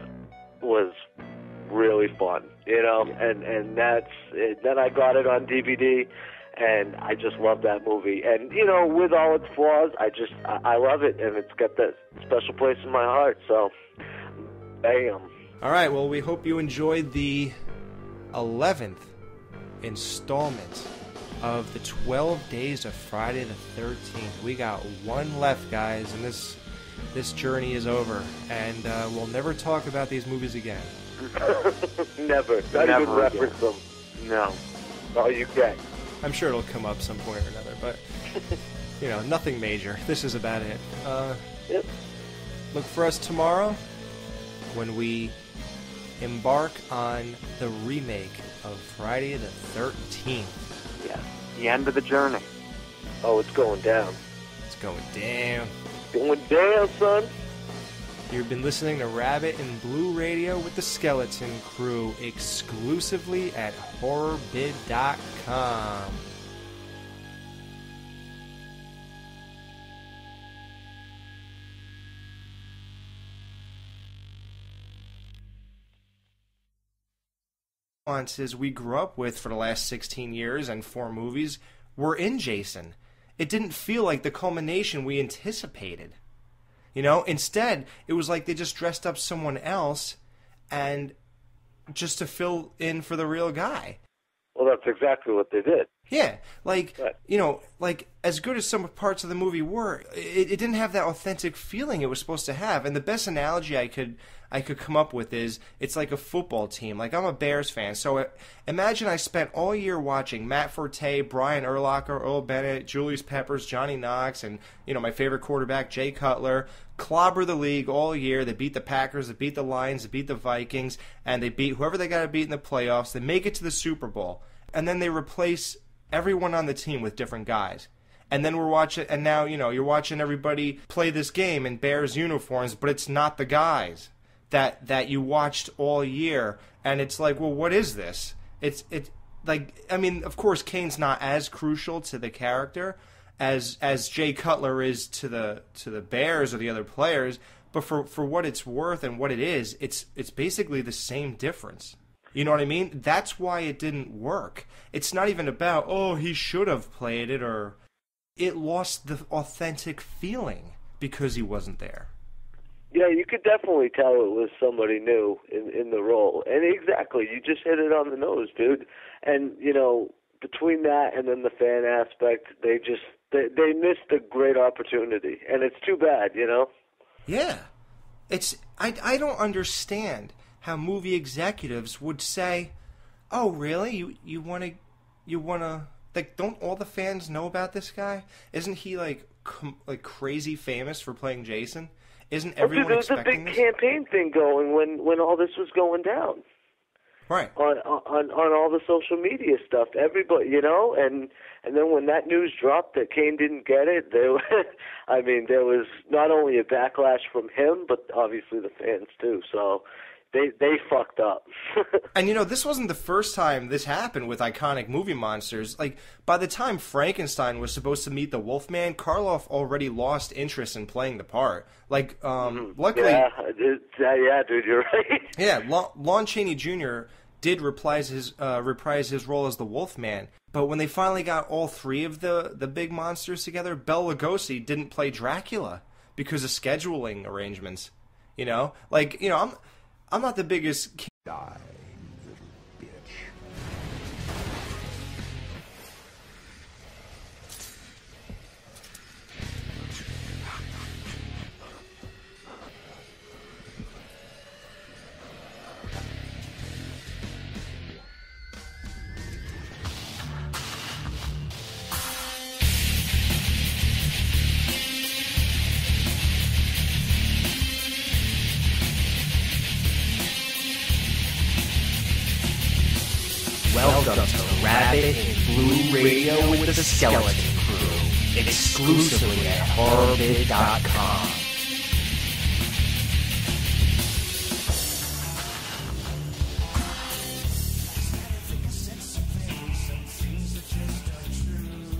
S5: really fun, and that's it. Then I got it on DVD. And I just love that movie. And, with all its flaws, I love it. And it's got that special place in my heart. So, bam.
S3: All right, well, we hope you enjoyed the 11th installment of the 12 Days of Friday the 13th. We got one left, guys, and this journey is over. And we'll never talk about these movies again.
S5: Never. Not even reference them. No. All you get.
S3: I'm sure it'll come up some point or another, but, nothing major. This is about it.
S5: Yep.
S3: Look for us tomorrow when we embark on the remake of Friday the 13th.
S4: Yeah, the end of the journey.
S5: Oh, it's going down.
S3: It's going down.
S5: Going down, son.
S3: You've been listening to Rabbit and Blue Radio with the Skeleton Crew, exclusively at HorrorBid.com. We grew up with for the last 16 years and 4 movies were in Jason. It didn't feel like the culmination we anticipated. Instead, it was like they just dressed up someone else and just to fill in for the real guy.
S5: Well, that's exactly what they did.
S3: Yeah, as good as some parts of the movie were, it didn't have that authentic feeling it was supposed to have. And the best analogy I could come up with is it's like a football team. Like, I'm a Bears fan, so imagine I spent all year watching Matt Forte, Brian Urlacher, Earl Bennett, Julius Peppers, Johnny Knox, and my favorite quarterback, Jay Cutler, clobber the league all year. They beat the Packers, they beat the Lions, they beat the Vikings, and they beat whoever they got to beat in the playoffs. They make it to the Super Bowl, and then they replace everyone on the team with different guys. And then we're watching, and now, you're watching everybody play this game in Bears uniforms, but it's not the guys that you watched all year. And it's like, well, what is this? It's of course, Kane's not as crucial to the character as Jay Cutler is to the Bears or the other players, but for what it's worth and what it is, it's basically the same difference. You know what I mean? That's why it didn't work. It's not even about, oh, he should have played it, or it lost the authentic feeling because he wasn't there.
S5: Yeah, you could definitely tell it was somebody new in the role. And exactly, you just hit it on the nose, dude. And, between that and then the fan aspect, they missed a great opportunity. And it's too bad,
S3: Yeah. I don't understand how movie executives would say, "Oh, really? You want to like, don't all the fans know about this guy? Isn't he like crazy famous for playing Jason? Isn't everyone expecting this?"
S5: There was a big campaign thing going when all this was going down.
S3: Right.
S5: On all the social media stuff, everybody, and then when that news dropped that Kane didn't get it, there was not only a backlash from him, but obviously the fans too. So they fucked up.
S3: And this wasn't the first time this happened with iconic movie monsters. Like, by the time Frankenstein was supposed to meet the Wolfman, Karloff already lost interest in playing the part. Like, luckily,
S5: yeah, dude, you're right.
S3: Yeah, Lon Chaney Jr. did reprise his role as the Wolfman, but when they finally got all 3 of the big monsters together, Bela Lugosi didn't play Dracula because of scheduling arrangements. I'm not the biggest.
S1: Die, little bitch.
S2: Welcome to Rabbit and Blue Radio with the Skeleton Crew, exclusively at horrorbid.com.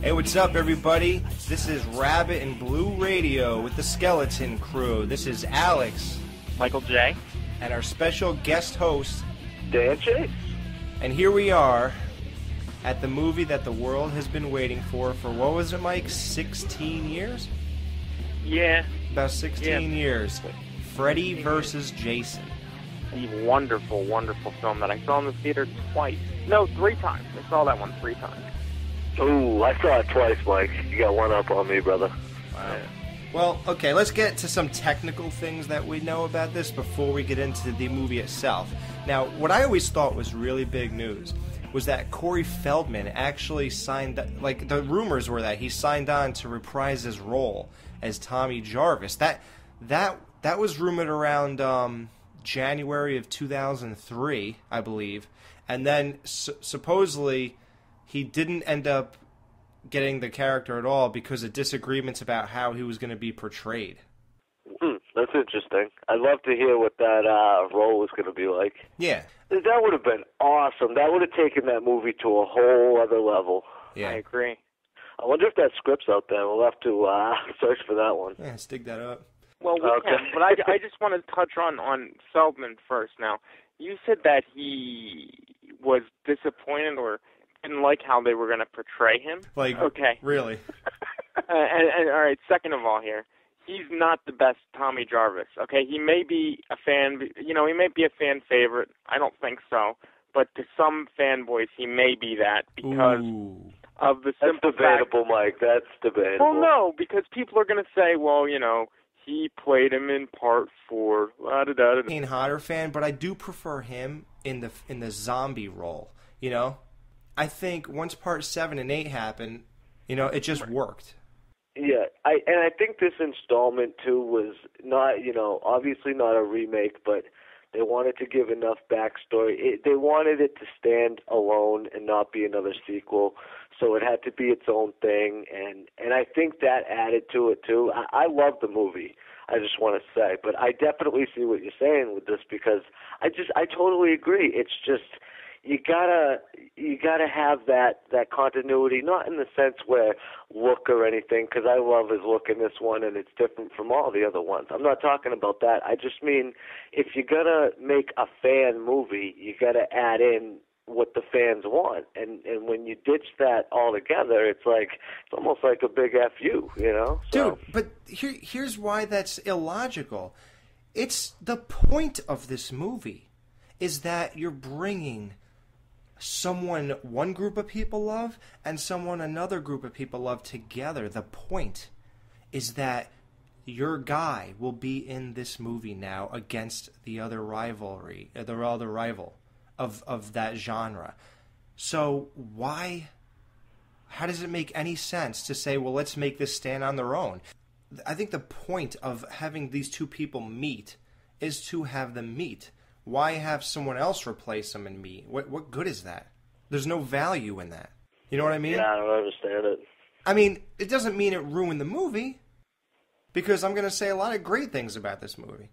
S3: Hey, what's up, everybody? This is Rabbit and Blue Radio with the Skeleton Crew. This is Alex.
S4: Michael J.
S3: And our special guest host,
S5: Dan Chase.
S3: And here we are at the movie that the world has been waiting for what was it, Mike? 16 years?
S4: Yeah.
S3: About 16 years. Freddy versus Jason.
S4: A wonderful, wonderful film that I saw in the theater twice. No, 3 times. I saw that one 3 times.
S5: Ooh, I saw it twice, Mike. You got one up on me, brother.
S3: Wow. Well, okay, let's get to some technical things that we know about this before we get into the movie itself. Now, what I always thought was really big news was that Corey Feldman actually signed, like, the rumors were that he signed on to reprise his role as Tommy Jarvis. That was rumored around January of 2003, I believe. And then supposedly he didn't end up getting the character at all because of disagreements about how he was going to be portrayed.
S5: That's interesting. I'd love to hear what that role was going to be like.
S3: Yeah.
S5: That would have been awesome. That would have taken that movie to a whole other level.
S3: Yeah.
S4: I agree.
S5: I wonder if that script's out there. We'll have to search for that one.
S3: Yeah, let's dig that up.
S4: Well, we can, but I just want to touch on Feldman first now. You said that he was disappointed or didn't like how they were going to portray him.
S3: Like,
S4: okay.
S3: Really?
S4: and all right, second of all here, he's not the best Tommy Jarvis, okay? He may be a fan, he may be a fan favorite. I don't think so. But to some fanboys, he may be that because of the simple
S5: That's debatable, Mike. That's debatable.
S4: Well, no, because people are going to say, well, he played him in part 4.
S3: Kane Hodder fan, but I do prefer him in the zombie role, I think once part 7 and 8 happened, it just worked.
S5: Yeah, I think this installment too was not, obviously not a remake, but they wanted to give enough backstory. They wanted it to stand alone and not be another sequel, so it had to be its own thing, and I think that added to it too. I love the movie, I just want to say, but I definitely see what you're saying with this because I totally agree. It's just you gotta have that continuity, not in the sense where look or anything, because I love his look in this one and it's different from all the other ones. I'm not talking about that. I just mean if you're gonna make a fan movie, you gotta add in what the fans want, and when you ditch that altogether, it's almost like a big FU, So.
S3: Dude, but here's why that's illogical. It's the point of this movie is that you're bringing someone one group of people love and someone another group of people love together. The point is that your guy will be in this movie now against the other rival of that genre. So how does it make any sense to say, well, let's make this stand on their own? I think the point of having these two people meet is to have them meet. Why have someone else replace them and meet? What good is that? There's no value in that. You know what I mean?
S5: Yeah, I don't understand it.
S3: I mean, it doesn't mean it ruined the movie, because I'm going to say a lot of great things about this movie.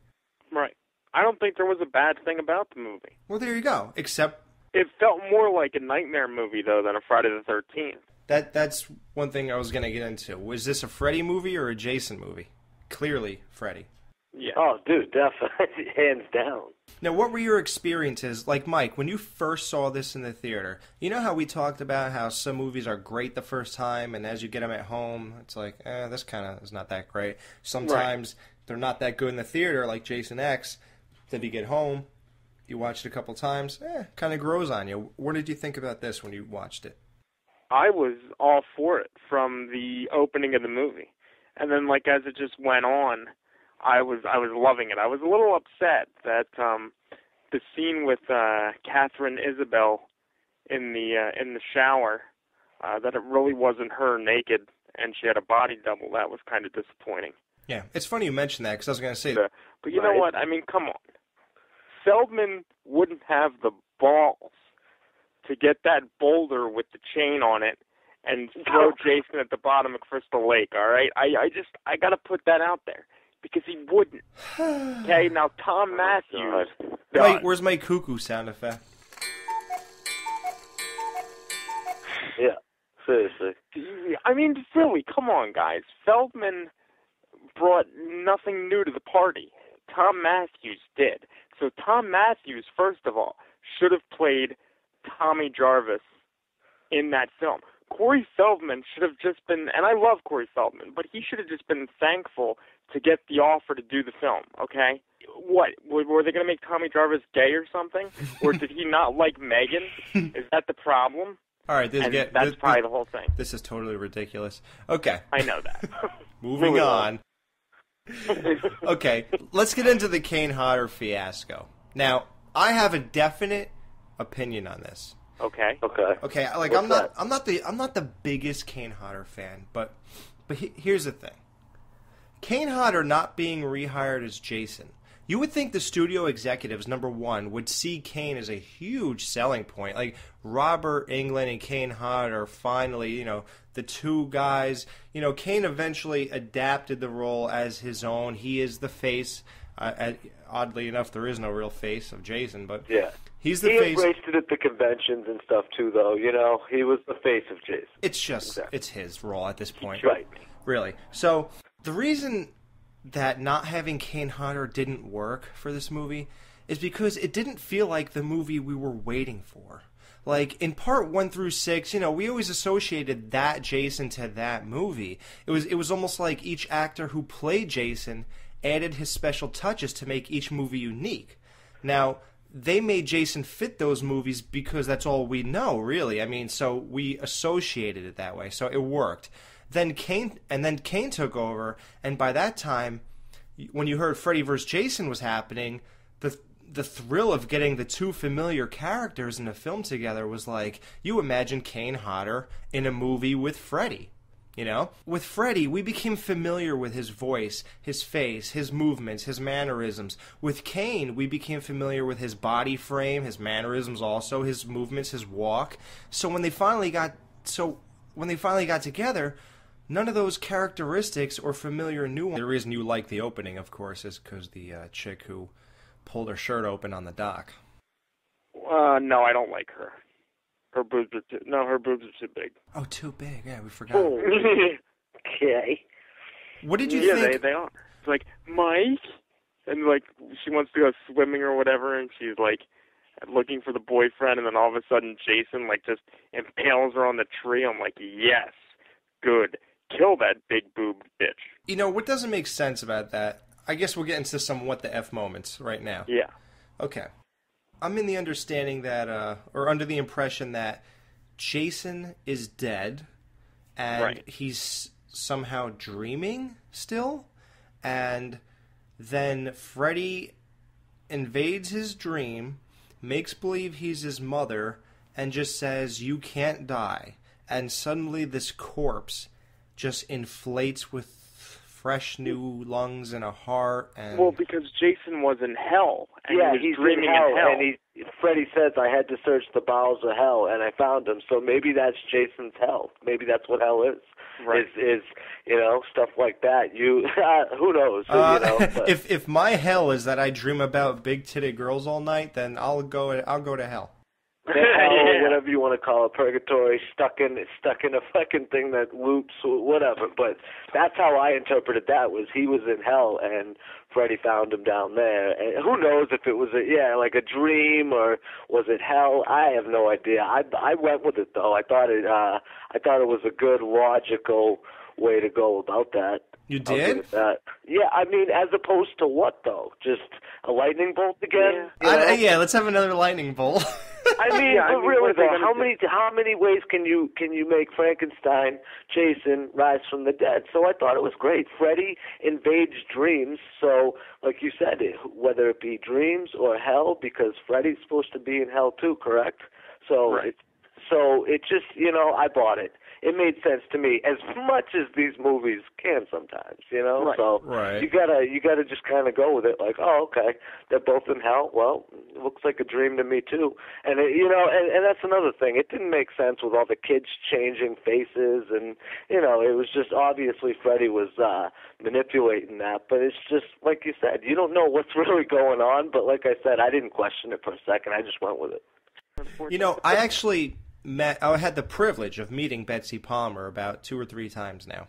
S4: Right. I don't think there was a bad thing about the movie.
S3: Well, there you go. Except
S4: it felt more like a nightmare movie, though, than a Friday the 13th.
S3: That's one thing I was going to get into. Was this a Freddy movie or a Jason movie? Clearly, Freddy.
S4: Yeah.
S5: Oh, dude, definitely, hands down.
S3: Now, what were your experiences, like Mike, when you first saw this in the theater? You know how we talked about how some movies are great the first time, and as you get them at home, it's like, this kind of is not that great. Sometimes they're not that good in the theater, like Jason X. Then you get home, you watch it a couple times, kind of grows on you. What did you think about this when you watched it?
S4: I was all for it from the opening of the movie. And then, as it just went on, I was loving it. I was a little upset that the scene with Catherine Isabel in the shower, that it really wasn't her naked and she had a body double. That was kind of disappointing.
S3: Yeah, it's funny you mentioned that because I was going to say
S4: that. But you know what? I mean, come on. Feldman wouldn't have the balls to get that boulder with the chain on it and throw Jason at the bottom of Crystal Lake, all right? I got to put that out there because he wouldn't. Okay, now Tom Matthews.
S3: Wait, where's my cuckoo sound effect?
S5: Yeah, seriously.
S4: I mean, really, come on, guys. Feldman brought nothing new to the party. Tom Matthews did. So Tom Matthews, first of all, should have played Tommy Jarvis in that film. Corey Feldman should have just been, and I love Corey Feldman, but he should have just been thankful to get the offer to do the film, okay? What, were they going to make Tommy Jarvis gay or something? Or did he not like Megan? Is that the problem?
S3: All right,
S4: that's probably the whole thing.
S3: This is totally ridiculous. Okay.
S4: I know that.
S3: Moving on. Okay, let's get into the Kane Hodder fiasco. Now, I have a definite opinion on this.
S4: Okay.
S3: Okay. Like I'm not the biggest Kane Hodder fan, but here's the thing: Kane Hodder not being rehired as Jason. You would think the studio executives, number one, would see Kane as a huge selling point. Like Robert Englund and Kane Hodder finally, the two guys. Kane eventually adapted the role as his own. He is the face. Oddly enough, there is no real face of Jason, but
S5: yeah.
S3: He's the
S5: face.
S3: He
S5: embraced it at the conventions and stuff too, though. He was the face of Jason.
S3: It's just, It's his role at this point.
S5: Right.
S3: Really. So, the reason that not having Kane Hodder didn't work for this movie is because it didn't feel like the movie we were waiting for. Like, in part 1 through 6, we always associated that Jason to that movie. It was almost like each actor who played Jason added his special touches to make each movie unique. Now, they made Jason fit those movies because that's all we know, really. I mean, so we associated it that way, so it worked. Then Kane took over, and by that time, when you heard Freddy vs. Jason was happening, the thrill of getting the two familiar characters in a film together was like, you imagine Kane Hodder in a movie with Freddy. With Freddy, we became familiar with his voice, his face, his movements, his mannerisms. With Kane, we became familiar with his body frame, his mannerisms also, his movements, his walk. So when they finally got together, none of those characteristics or familiar nuances. The reason you like the opening, of course, is because the chick who pulled her shirt open on the dock.
S4: No, I don't like her. Her boobs are too big.
S3: Oh, too big. Yeah, we forgot.
S5: Oh. Okay.
S3: What did you think?
S4: Yeah, they are. It's like, Mike? And, she wants to go swimming or whatever, and she's, looking for the boyfriend, and then all of a sudden Jason, just impales her on the tree. I'm like, yes, good. Kill that big-boobed bitch.
S3: What doesn't make sense about that? I guess we'll get into some what the F moments right now.
S4: Yeah.
S3: Okay. I'm in the understanding that, or under the impression that Jason is dead, and he's somehow dreaming still, and then Freddy invades his dream, makes believe he's his mother, and just says, "You can't die," and suddenly this corpse just inflates with fresh new lungs and a heart. And
S4: well, because Jason was in hell, and
S5: he's
S4: dreaming
S5: in hell,
S4: in
S5: and Freddy says, "I had to search the bowels of hell, and I found him." So maybe that's Jason's hell. Maybe that's what hell is.
S4: Right.
S5: Is stuff like that. Who knows? But.
S3: If my hell is that I dream about big-titted girls all night, then I'll go to hell.
S5: Hell, whatever you want to call it, purgatory, stuck in a fucking thing that loops, whatever. But that's how I interpreted that. Was he was in hell and Freddy found him down there. And who knows if it was like a dream or was it hell? I have no idea. I went with it though. I thought it was a good logical way to go about that.
S3: You did?
S5: Yeah, I mean, as opposed to what though? Just a lightning bolt again?
S3: Yeah, let's have another lightning bolt.
S5: I mean, really though, how many ways can you make Frankenstein, Jason, rise from the dead? So I thought it was great. Freddy invades dreams, so like you said, whether it be dreams or hell, because Freddy's supposed to be in hell too, correct? So
S4: right.
S5: so it just, I bought it. It made sense to me, as much as these movies can sometimes,
S3: Right,
S5: So
S3: right.
S5: you gotta just kind of go with it, like, oh, okay, they're both in hell. Well, it looks like a dream to me too. And and that's another thing. It didn't make sense with all the kids changing faces, and it was just obviously Freddy was manipulating that. But it's just like you said, you don't know what's really going on. But like I said, I didn't question it for a second. I just went with it.
S3: I actually I had the privilege of meeting Betsy Palmer about 2 or 3 times now.